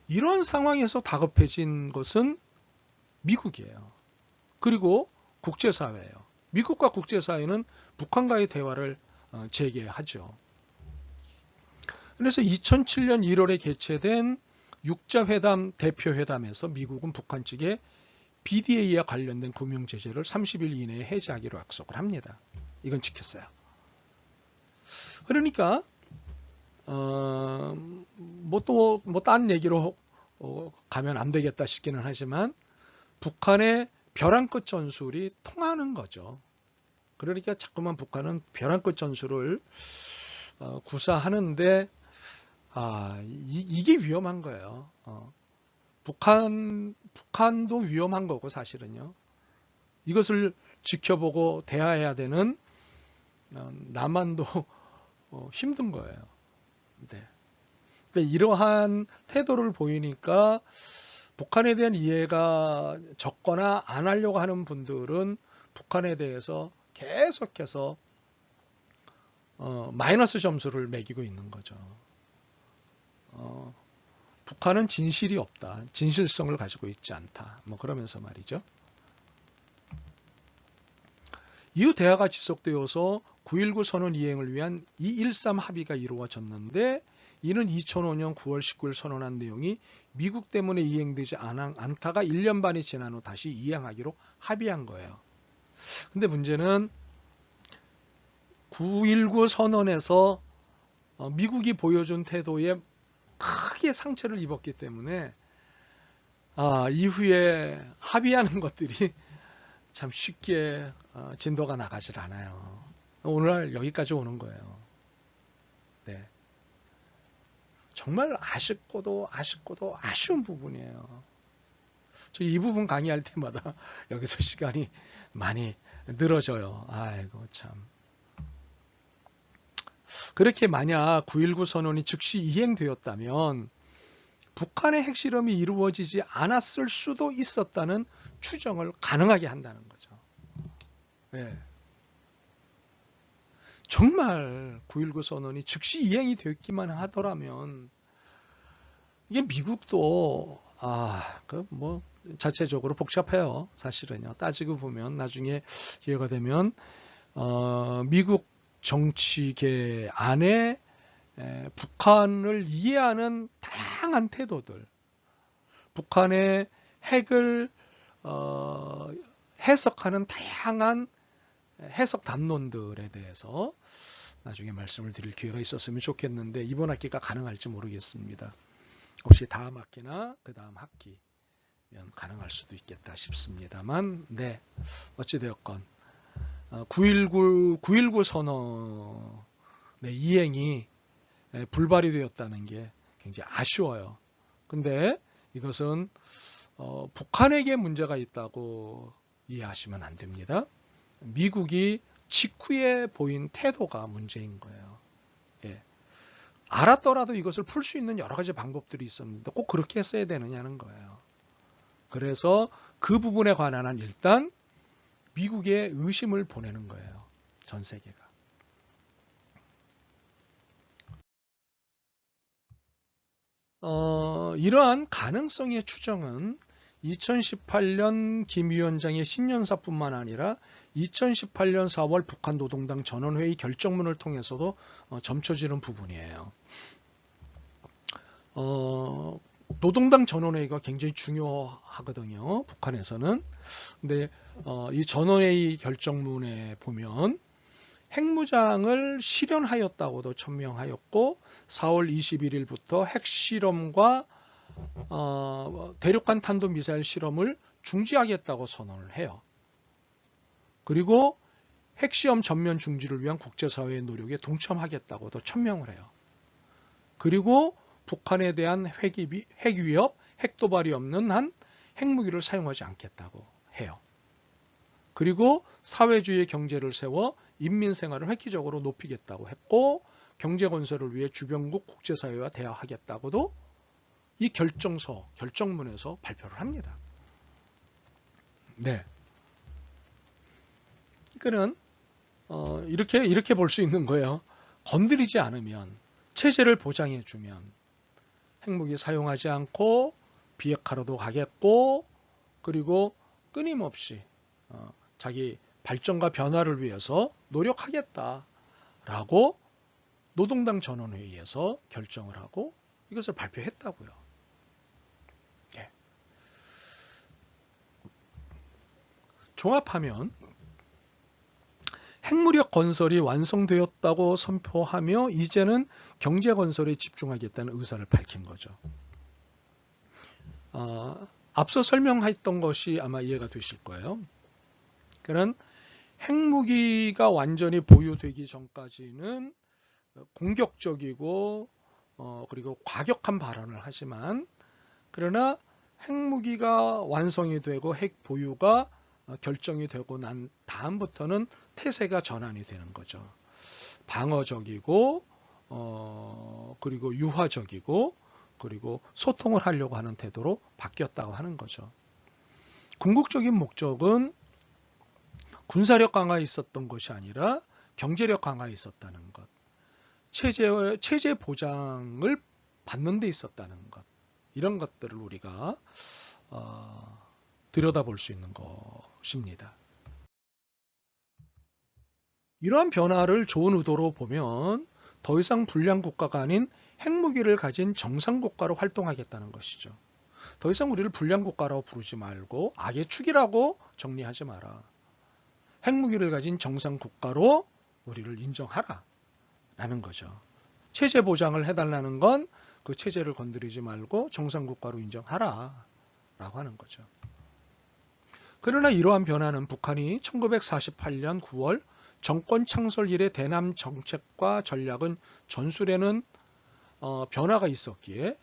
이런 상황에서 다급해진 것은 미국이에요. 그리고 국제사회예요. 미국과 국제사회는 북한과의 대화를 재개하죠. 그래서 2007년 1월에 개최된 육자회담 대표회담에서 미국은 북한 측에 BDA와 관련된 금융제재를 30일 이내에 해제하기로 약속을 합니다. 이건 지켰어요. 그러니까 딴 얘기로 가면 안 되겠다 싶기는 하지만 북한의 벼랑 끝 전술이 통하는 거죠. 그러니까 자꾸만 북한은 벼랑 끝 전술을 구사하는데 이게 위험한 거예요. 북한도 위험한 거고 사실은요. 이것을 지켜보고 대화해야 되는 남한도 힘든 거예요. 네. 그러니까 이러한 태도를 보이니까 북한에 대한 이해가 적거나 안 하려고 하는 분들은 북한에 대해서 계속해서 마이너스 점수를 매기고 있는 거죠. 북한은 진실이 없다. 진실성을 가지고 있지 않다. 그러면서 말이죠. 이후 대화가 지속되어서 9.19 선언 이행을 위한 2.13 합의가 이루어졌는데 이는 2005년 9월 19일 선언한 내용이 미국 때문에 이행되지 않다가 1년 반이 지난 후 다시 이행하기로 합의한 거예요. 근데 문제는 9.19 선언에서 미국이 보여준 태도에 크게 상처를 입었기 때문에 이후에 합의하는 것들이 참 쉽게 진도가 나가질 않아요. 오늘 여기까지 오는 거예요. 네. 정말 아쉽고도 아쉬운 부분이에요. 저 이 부분 강의할 때마다 여기서 시간이 많이 늘어져요. 아이고 참. 그렇게 만약 9.19 선언이 즉시 이행되었다면 북한의 핵실험이 이루어지지 않았을 수도 있었다는 추정을 가능하게 한다는 거죠. 네. 정말 9.19 선언이 즉시 이행이 됐기만 하더라면 이게 미국도 자체적으로 복잡해요. 사실은요. 따지고 보면 나중에 기회가 되면 미국 정치계 안에 북한을 이해하는 다양한 태도들, 북한의 핵을 해석하는 다양한 해석 담론들에 대해서 나중에 말씀을 드릴 기회가 있었으면 좋겠는데 이번 학기가 가능할지 모르겠습니다. 혹시 다음 학기나 그 다음 학기면 가능할 수도 있겠다 싶습니다만 네, 어찌되었건 9.19 선언의 이행이 불발이 되었다는 게 굉장히 아쉬워요. 근데 이것은 북한에게 문제가 있다고 이해하시면 안 됩니다. 미국이 직후에 보인 태도가 문제인 거예요. 예. 알았더라도 이것을 풀 수 있는 여러 가지 방법들이 있었는데 꼭 그렇게 했어야 되느냐는 거예요. 그래서 그 부분에 관한 한 일단 미국에 의심을 보내는 거예요. 전 세계가. 이러한 가능성의 추정은 2018년 김 위원장의 신년사뿐만 아니라 2018년 4월 북한 노동당 전원회의 결정문을 통해서도 점쳐지는 부분이에요. 노동당 전원회의가 굉장히 중요하거든요. 북한에서는. 근데 이 전원회의 결정문에 보면 핵무장을 실현하였다고도 천명하였고 4월 21일부터 핵실험과 대륙간 탄도미사일 실험을 중지하겠다고 선언을 해요. 그리고 핵시험 전면 중지를 위한 국제사회의 노력에 동참하겠다고도 천명을 해요. 그리고 북한에 대한 핵위협, 핵도발이 없는 한 핵무기를 사용하지 않겠다고 해요. 그리고 사회주의 경제를 세워 인민생활을 획기적으로 높이겠다고 했고 경제 건설을 위해 주변국 국제사회와 대화하겠다고도 이 결정문에서 발표를 합니다. 네. 그러니까는 이렇게 볼 수 있는 거예요. 건드리지 않으면, 체제를 보장해주면 핵무기 사용하지 않고 비핵화로도 가겠고, 그리고 끊임없이 자기 발전과 변화를 위해서 노력하겠다라고 노동당 전원회의에서 결정을 하고 이것을 발표했다고요. 예. 종합하면 핵무력 건설이 완성되었다고 선포하며 이제는 경제 건설에 집중하겠다는 의사를 밝힌 거죠. 앞서 설명했던 것이 아마 이해가 되실 거예요. 그런 핵무기가 완전히 보유되기 전까지는 공격적이고 그리고 과격한 발언을 하지만, 그러나 핵무기가 완성이 되고 핵 보유가 결정이 되고 난 다음부터는 태세가 전환이 되는 거죠. 방어적이고 그리고 유화적이고 그리고 소통을 하려고 하는 태도로 바뀌었다고 하는 거죠. 궁극적인 목적은 군사력 강화에 있었던 것이 아니라 경제력 강화에 있었다는 것, 체제 보장을 받는 데 있었다는 것, 이런 것들을 우리가 들여다볼 수 있는 것입니다. 이러한 변화를 좋은 의도로 보면 더 이상 불량 국가가 아닌 핵무기를 가진 정상 국가로 활동하겠다는 것이죠. 더 이상 우리를 불량 국가라고 부르지 말고 악의 축이라고 정리하지 마라. 핵무기를 가진 정상 국가로 우리를 인정하라 라는 거죠. 체제 보장을 해달라는 건 그 체제를 건드리지 말고 정상 국가로 인정하라 라고 하는 거죠. 그러나 이러한 변화는 북한이 1948년 9월 정권 창설 이래 대남 정책과 전략은 전술에는 변화가 있었기에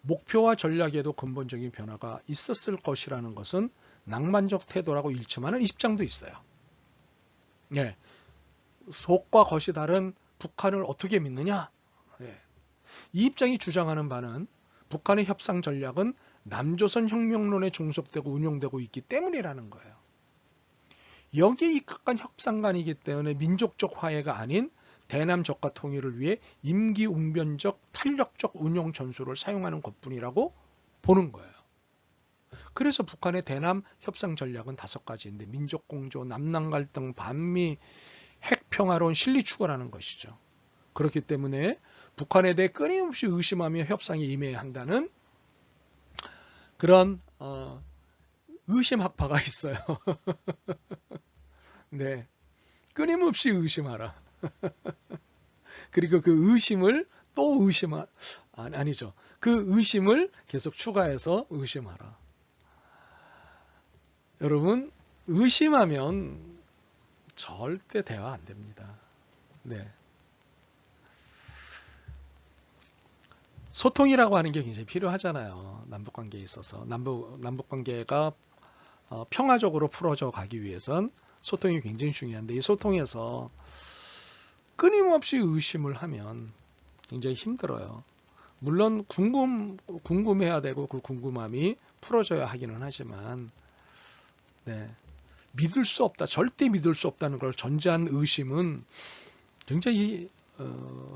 목표와 전략에도 근본적인 변화가 있었을 것이라는 것은 낭만적 태도라고 일침하는 입장도 있어요. 네. 속과 겉이 다른 북한을 어떻게 믿느냐? 네. 이 입장이 주장하는 바는 북한의 협상 전략은 남조선 혁명론에 종속되고 운용되고 있기 때문이라는 거예요. 여기에 입각한 협상관이기 때문에 민족적 화해가 아닌 대남 적과 통일을 위해 임기응변적 탄력적 운용 전술을 사용하는 것뿐이라고 보는 거예요. 그래서 북한의 대남 협상 전략은 5가지인데 민족공조, 남남갈등, 반미, 핵평화론, 실리추구라는 것이죠. 그렇기 때문에 북한에 대해 끊임없이 의심하며 협상에 임해야 한다는 그런 의심학파가 있어요. 네, 끊임없이 의심하라. 그리고 그 의심을 또 아니죠. 그 의심을 계속 추가해서 의심하라. 여러분, 의심하면 절대 대화 안 됩니다. 네. 소통이라고 하는 게 굉장히 필요하잖아요. 남북관계에 있어서. 남북관계가 평화적으로 풀어져 가기 위해선 소통이 굉장히 중요한데 이 소통에서 끊임없이 의심을 하면 굉장히 힘들어요. 물론 궁금해야 되고 그 궁금함이 풀어져야 하기는 하지만 네, 믿을 수 없다, 절대 믿을 수 없다는 걸 전제한 의심은 굉장히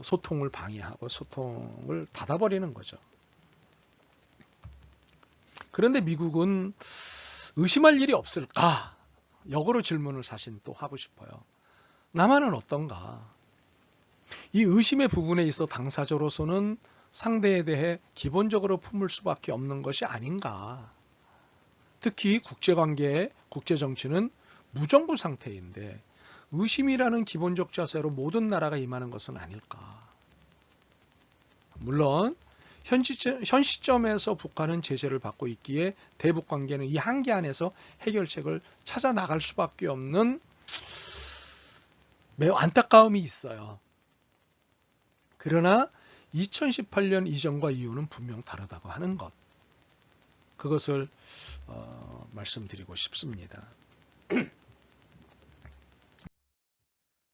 소통을 방해하고 소통을 닫아버리는 거죠. 그런데 미국은 의심할 일이 없을까? 역으로 질문을 사실 또 하고 싶어요. 남한은 어떤가? 이 의심의 부분에 있어 당사자로서는 상대에 대해 기본적으로 품을 수밖에 없는 것이 아닌가. 특히 국제관계, 국제정치는 무정부 상태인데 의심이라는 기본적 자세로 모든 나라가 임하는 것은 아닐까. 물론 현 시점에서 북한은 제재를 받고 있기에 대북 관계는 이 한계 안에서 해결책을 찾아 나갈 수밖에 없는 매우 안타까움이 있어요. 그러나 2018년 이전과 이후는 분명 다르다고 하는 것. 그것을 말씀드리고 싶습니다.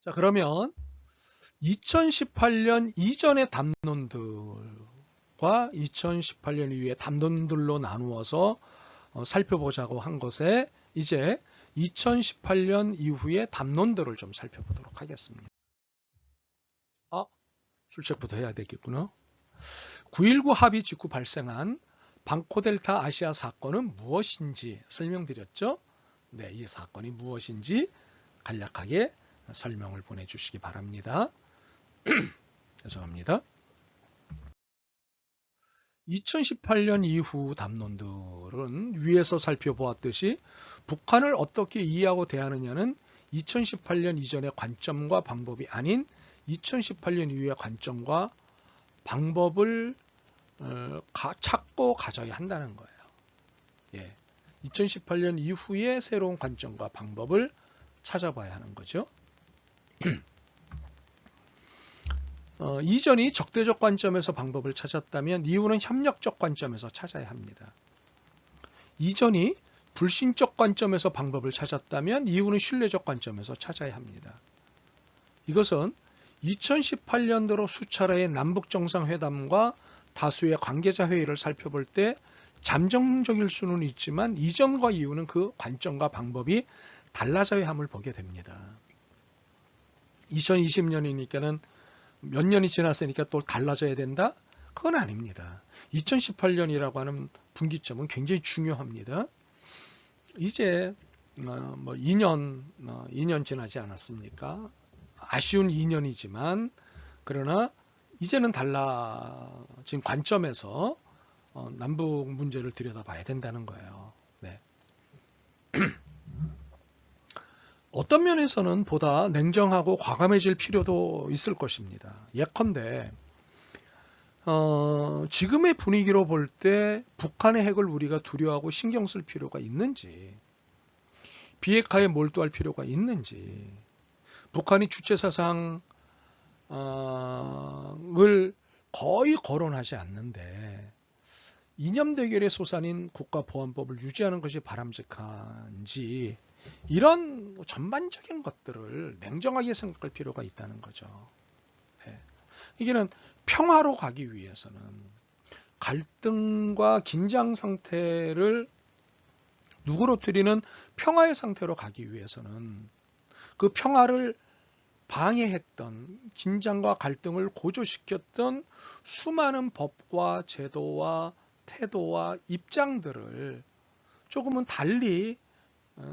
자, 그러면 2018년 이전의 담론들과 2018년 이후의 담론들로 나누어서 살펴보자고 한 것에 이제 2018년 이후의 담론들을 좀 살펴보도록 하겠습니다. 출첵부터 해야 되겠구나. 9.19 합의 직후 발생한 방코델타 아시아 사건은 무엇인지 설명드렸죠? 네, 이 사건이 무엇인지 간략하게 설명을 보내주시기 바랍니다. 죄송합니다. 2018년 이후 담론들은 위에서 살펴보았듯이 북한을 어떻게 이해하고 대하느냐는 2018년 이전의 관점과 방법이 아닌 2018년 이후의 관점과 방법을 찾고 가져야 한다는 거예요. 예. 2018년 이후의 새로운 관점과 방법을 찾아봐야 하는 거죠. 이전이 적대적 관점에서 방법을 찾았다면 이후는 협력적 관점에서 찾아야 합니다. 이전이 불신적 관점에서 방법을 찾았다면 이후는 신뢰적 관점에서 찾아야 합니다. 이것은 2018년도로 수차례의 남북정상회담과 다수의 관계자 회의를 살펴볼 때 잠정적일 수는 있지만 이전과 이후는 그 관점과 방법이 달라져야 함을 보게 됩니다. 2020년이니까는 몇 년이 지났으니까 또 달라져야 된다? 그건 아닙니다. 2018년이라고 하는 분기점은 굉장히 중요합니다. 이제 2년 지나지 않았습니까? 아쉬운 2년이지만 그러나 이제는 달라진 관점에서 남북 문제를 들여다봐야 된다는 거예요. 네. 어떤 면에서는 보다 냉정하고 과감해질 필요도 있을 것입니다. 예컨대 지금의 분위기로 볼 때 북한의 핵을 우리가 두려워하고 신경 쓸 필요가 있는지, 비핵화에 몰두할 필요가 있는지, 북한이 주체사상을 거의 거론하지 않는데 이념 대결의 소산인 국가보안법을 유지하는 것이 바람직한지, 이런 전반적인 것들을 냉정하게 생각할 필요가 있다는 거죠. 네. 이게는 평화로 가기 위해서는 갈등과 긴장 상태를 누그러뜨리는 평화의 상태로 가기 위해서는 그 평화를 방해했던 긴장과 갈등을 고조시켰던 수많은 법과 제도와 태도와 입장들을 조금은 달리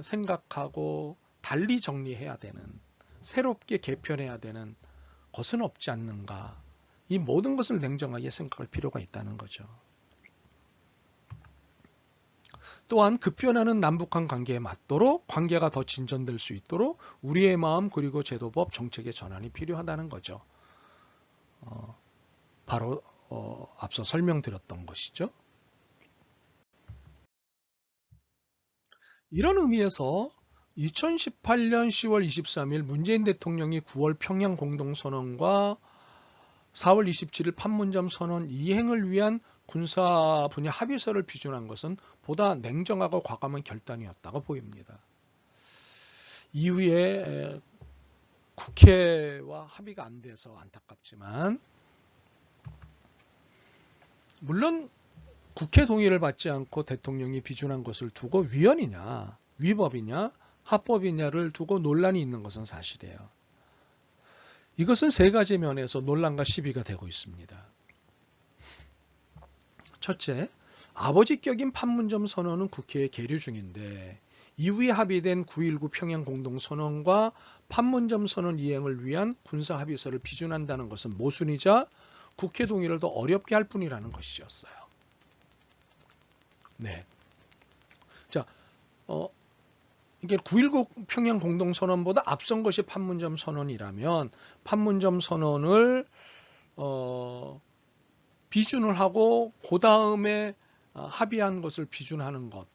생각하고 달리 정리해야 되는, 새롭게 개편해야 되는 것은 없지 않는가. 이 모든 것을 냉정하게 생각할 필요가 있다는 거죠. 또한 급변하는 남북한 관계에 맞도록 관계가 더 진전될 수 있도록 우리의 마음 그리고 제도법 정책의 전환이 필요하다는 거죠. 바로 앞서 설명드렸던 것이죠. 이런 의미에서 2018년 10월 23일 문재인 대통령이 9월 평양 공동선언과 4월 27일 판문점 선언 이행을 위한 군사 분야 합의서를 비준한 것은 보다 냉정하고 과감한 결단이었다고 보입니다. 이후에 국회와 합의가 안 돼서 안타깝지만, 물론 국회 동의를 받지 않고 대통령이 비준한 것을 두고 위헌이냐, 위법이냐, 합법이냐를 두고 논란이 있는 것은 사실이에요. 이것은 세 가지 면에서 논란과 시비가 되고 있습니다. 첫째, 아버지격인 판문점 선언은 국회에 계류 중인데 이후에 합의된 9.19 평양 공동선언과 판문점 선언 이행을 위한 군사합의서를 비준한다는 것은 모순이자 국회 동의를 더 어렵게 할 뿐이라는 것이었어요. 네. 자, 이게 9.19 평양 공동선언보다 앞선 것이 판문점 선언이라면 판문점 선언을 비준을 하고 그 다음에 합의한 것을 비준하는 것,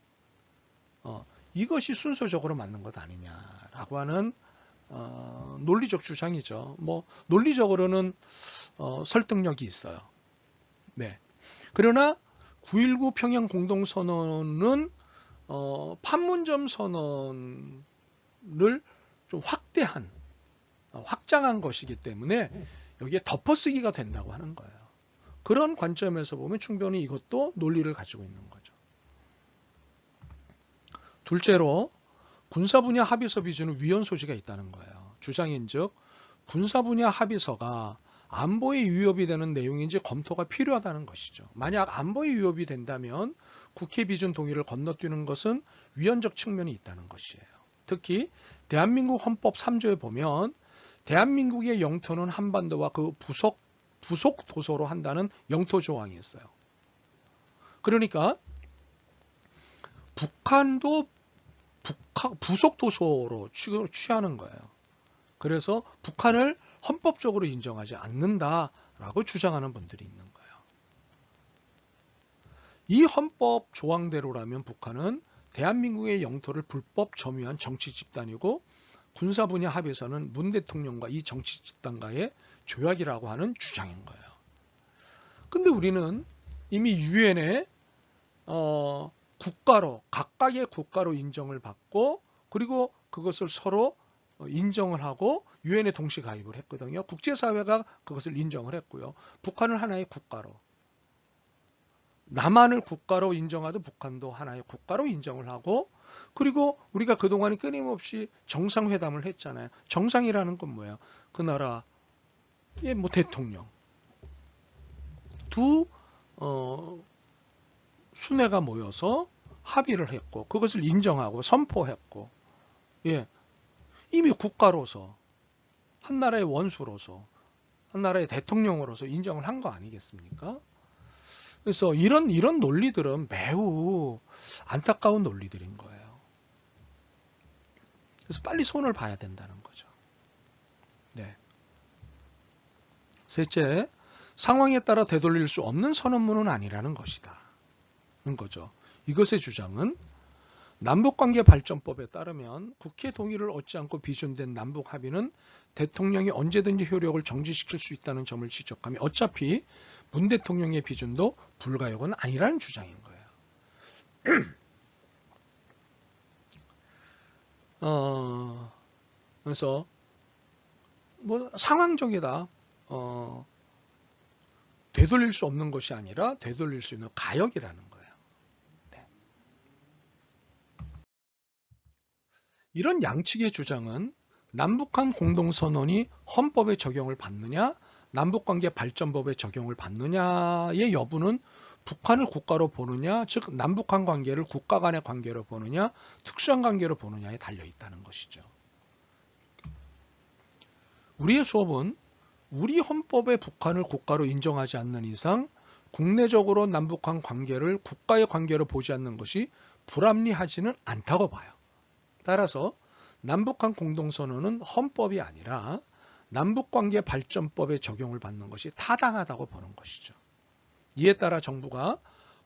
이것이 순서적으로 맞는 것 아니냐라고 하는 논리적 주장이죠. 뭐 논리적으로는 설득력이 있어요. 네. 그러나 9.19 평양 공동선언은 판문점 선언을 좀 확장한 것이기 때문에 여기에 덮어쓰기가 된다고 하는 거예요. 그런 관점에서 보면 충분히 이것도 논리를 가지고 있는 거죠. 둘째로 군사 분야 합의서 비준은 위헌 소지가 있다는 거예요. 주장인즉 군사 분야 합의서가 안보에 위협이 되는 내용인지 검토가 필요하다는 것이죠. 만약 안보에 위협이 된다면 국회 비준 동의를 건너뛰는 것은 위헌적 측면이 있다는 것이에요. 특히 대한민국 헌법 3조에 보면 대한민국의 영토는 한반도와 그 부속 도서로 한다는 영토 조항이 있어요. 그러니까 북한도 부속 도서로 취하는 거예요. 그래서 북한을 헌법적으로 인정하지 않는다라고 주장하는 분들이 있는 거예요. 이 헌법 조항대로라면 북한은 대한민국의 영토를 불법 점유한 정치 집단이고 군사 분야 합의서는 문 대통령과 이 정치 집단과의 조약이라고 하는 주장인 거예요. 근데 우리는 이미 유엔에 각각의 국가로 인정을 받고 그리고 그것을 서로 인정을 하고 유엔에 동시 가입을 했거든요. 국제사회가 그것을 인정을 했고요. 북한을 하나의 국가로, 남한을 국가로 인정하듯 북한도 하나의 국가로 인정을 하고, 그리고 우리가 그동안에 끊임없이 정상회담을 했잖아요. 정상이라는 건 뭐예요? 그 나라의 뭐 대통령 두 순회가 모여서 합의를 했고 그것을 인정하고 선포했고, 예, 이미 국가로서 한 나라의 원수로서 한 나라의 대통령으로서 인정을 한 거 아니겠습니까? 그래서 이런 논리들은 매우 안타까운 논리들인 거예요. 그래서 빨리 손을 봐야 된다는 거죠. 네. 셋째, 상황에 따라 되돌릴 수 없는 선언문은 아니라는 것이다. 는 거죠. 이것의 주장은 남북관계 발전법에 따르면 국회 동의를 얻지 않고 비준된 남북 합의는 대통령이 언제든지 효력을 정지시킬 수 있다는 점을 지적하며 어차피 문 대통령의 비준도 불가역은 아니라는 주장인 거예요. 그래서 뭐 상황적이다. 되돌릴 수 없는 것이 아니라 되돌릴 수 있는 가역이라는 거예요. 네. 이런 양측의 주장은 남북한 공동선언이 헌법에 적용을 받느냐, 남북관계 발전법에 적용을 받느냐의 여부는 북한을 국가로 보느냐, 즉 남북한 관계를 국가 간의 관계로 보느냐, 특수한 관계로 보느냐에 달려 있다는 것이죠. 우리의 수업은 우리 헌법에 북한을 국가로 인정하지 않는 이상 국내적으로 남북한 관계를 국가의 관계로 보지 않는 것이 불합리하지는 않다고 봐요. 따라서 남북한 공동선언은 헌법이 아니라 남북관계 발전법에 적용을 받는 것이 타당하다고 보는 것이죠. 이에 따라 정부가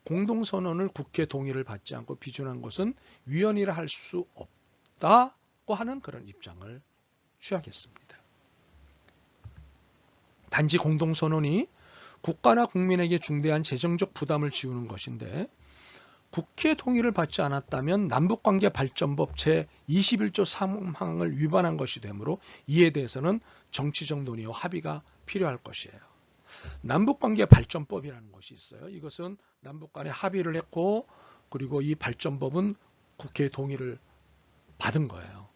공동선언을 국회 동의를 받지 않고 비준한 것은 위헌이라 할 수 없다고 하는 그런 입장을 취하겠습니다. 단지 공동선언이 국가나 국민에게 중대한 재정적 부담을 지우는 것인데 국회 동의를 받지 않았다면 남북관계 발전법 제21조 3항을 위반한 것이 되므로 이에 대해서는 정치적 논의와 합의가 필요할 것이에요. 남북관계 발전법이라는 것이 있어요. 이것은 남북 간에 합의를 했고 그리고 이 발전법은 국회 동의를 받은 거예요.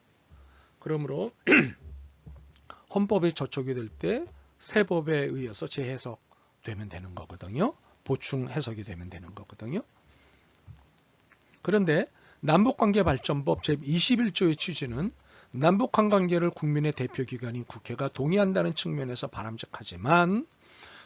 그러므로 헌법에 저촉이 될 때 새 법에 의해서 재해석되면 되는 거거든요. 보충 해석이 되면 되는 거거든요. 그런데 남북관계발전법 제21조의 취지는 남북한 관계를 국민의 대표기관인 국회가 동의한다는 측면에서 바람직하지만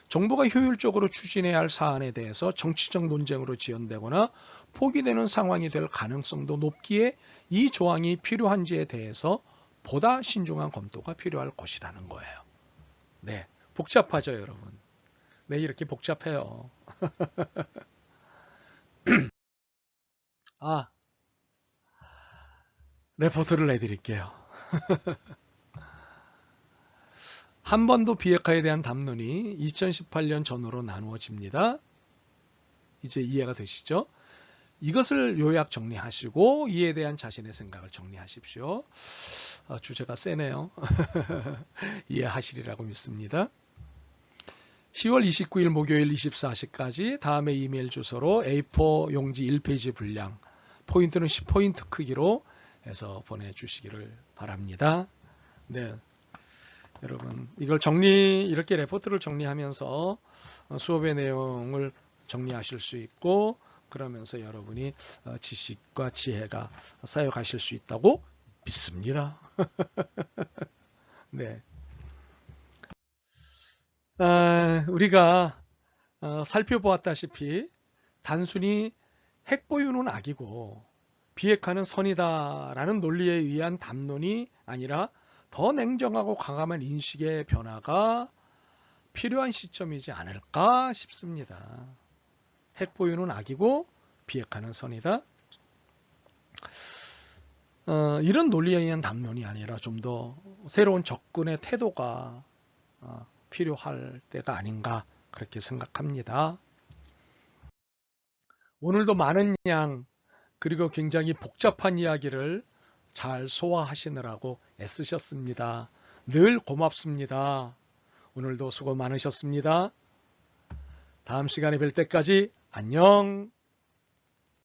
정부가 효율적으로 추진해야 할 사안에 대해서 정치적 논쟁으로 지연되거나 포기되는 상황이 될 가능성도 높기에 이 조항이 필요한지에 대해서 보다 신중한 검토가 필요할 것이라는 거예요. 네, 복잡하죠, 여러분. 네, 이렇게 복잡해요. 아, 레포트를 내드릴게요. 한반도 비핵화에 대한 담론이 2018년 전후로 나누어집니다. 이제 이해가 되시죠? 이것을 요약 정리하시고 이에 대한 자신의 생각을 정리하십시오. 주제가 세네요. 이해하시리라고 믿습니다. 10월 29일 목요일 24시까지 다음의 이메일 주소로 A4 용지 1페이지 분량, 포인트는 10포인트 크기로 해서 보내주시기를 바랍니다. 네, 여러분 이걸 이렇게 레포트를 정리하면서 수업의 내용을 정리하실 수 있고 그러면서 여러분이 지식과 지혜가 쌓여가실 수 있다고 믿습니다. 네. 우리가 살펴보았다시피 단순히 핵보유는 악이고 비핵화는 선이다라는 논리에 의한 담론이 아니라 더 냉정하고 과감한 인식의 변화가 필요한 시점이지 않을까 싶습니다. 핵보유는 악이고 비핵화는 선이다. 이런 논리에 의한 담론이 아니라 좀 더 새로운 접근의 태도가 필요할 때가 아닌가 그렇게 생각합니다. 오늘도 많은 양 그리고 굉장히 복잡한 이야기를 잘 소화하시느라고 애쓰셨습니다. 늘 고맙습니다. 오늘도 수고 많으셨습니다. 다음 시간에 뵐 때까지 안녕.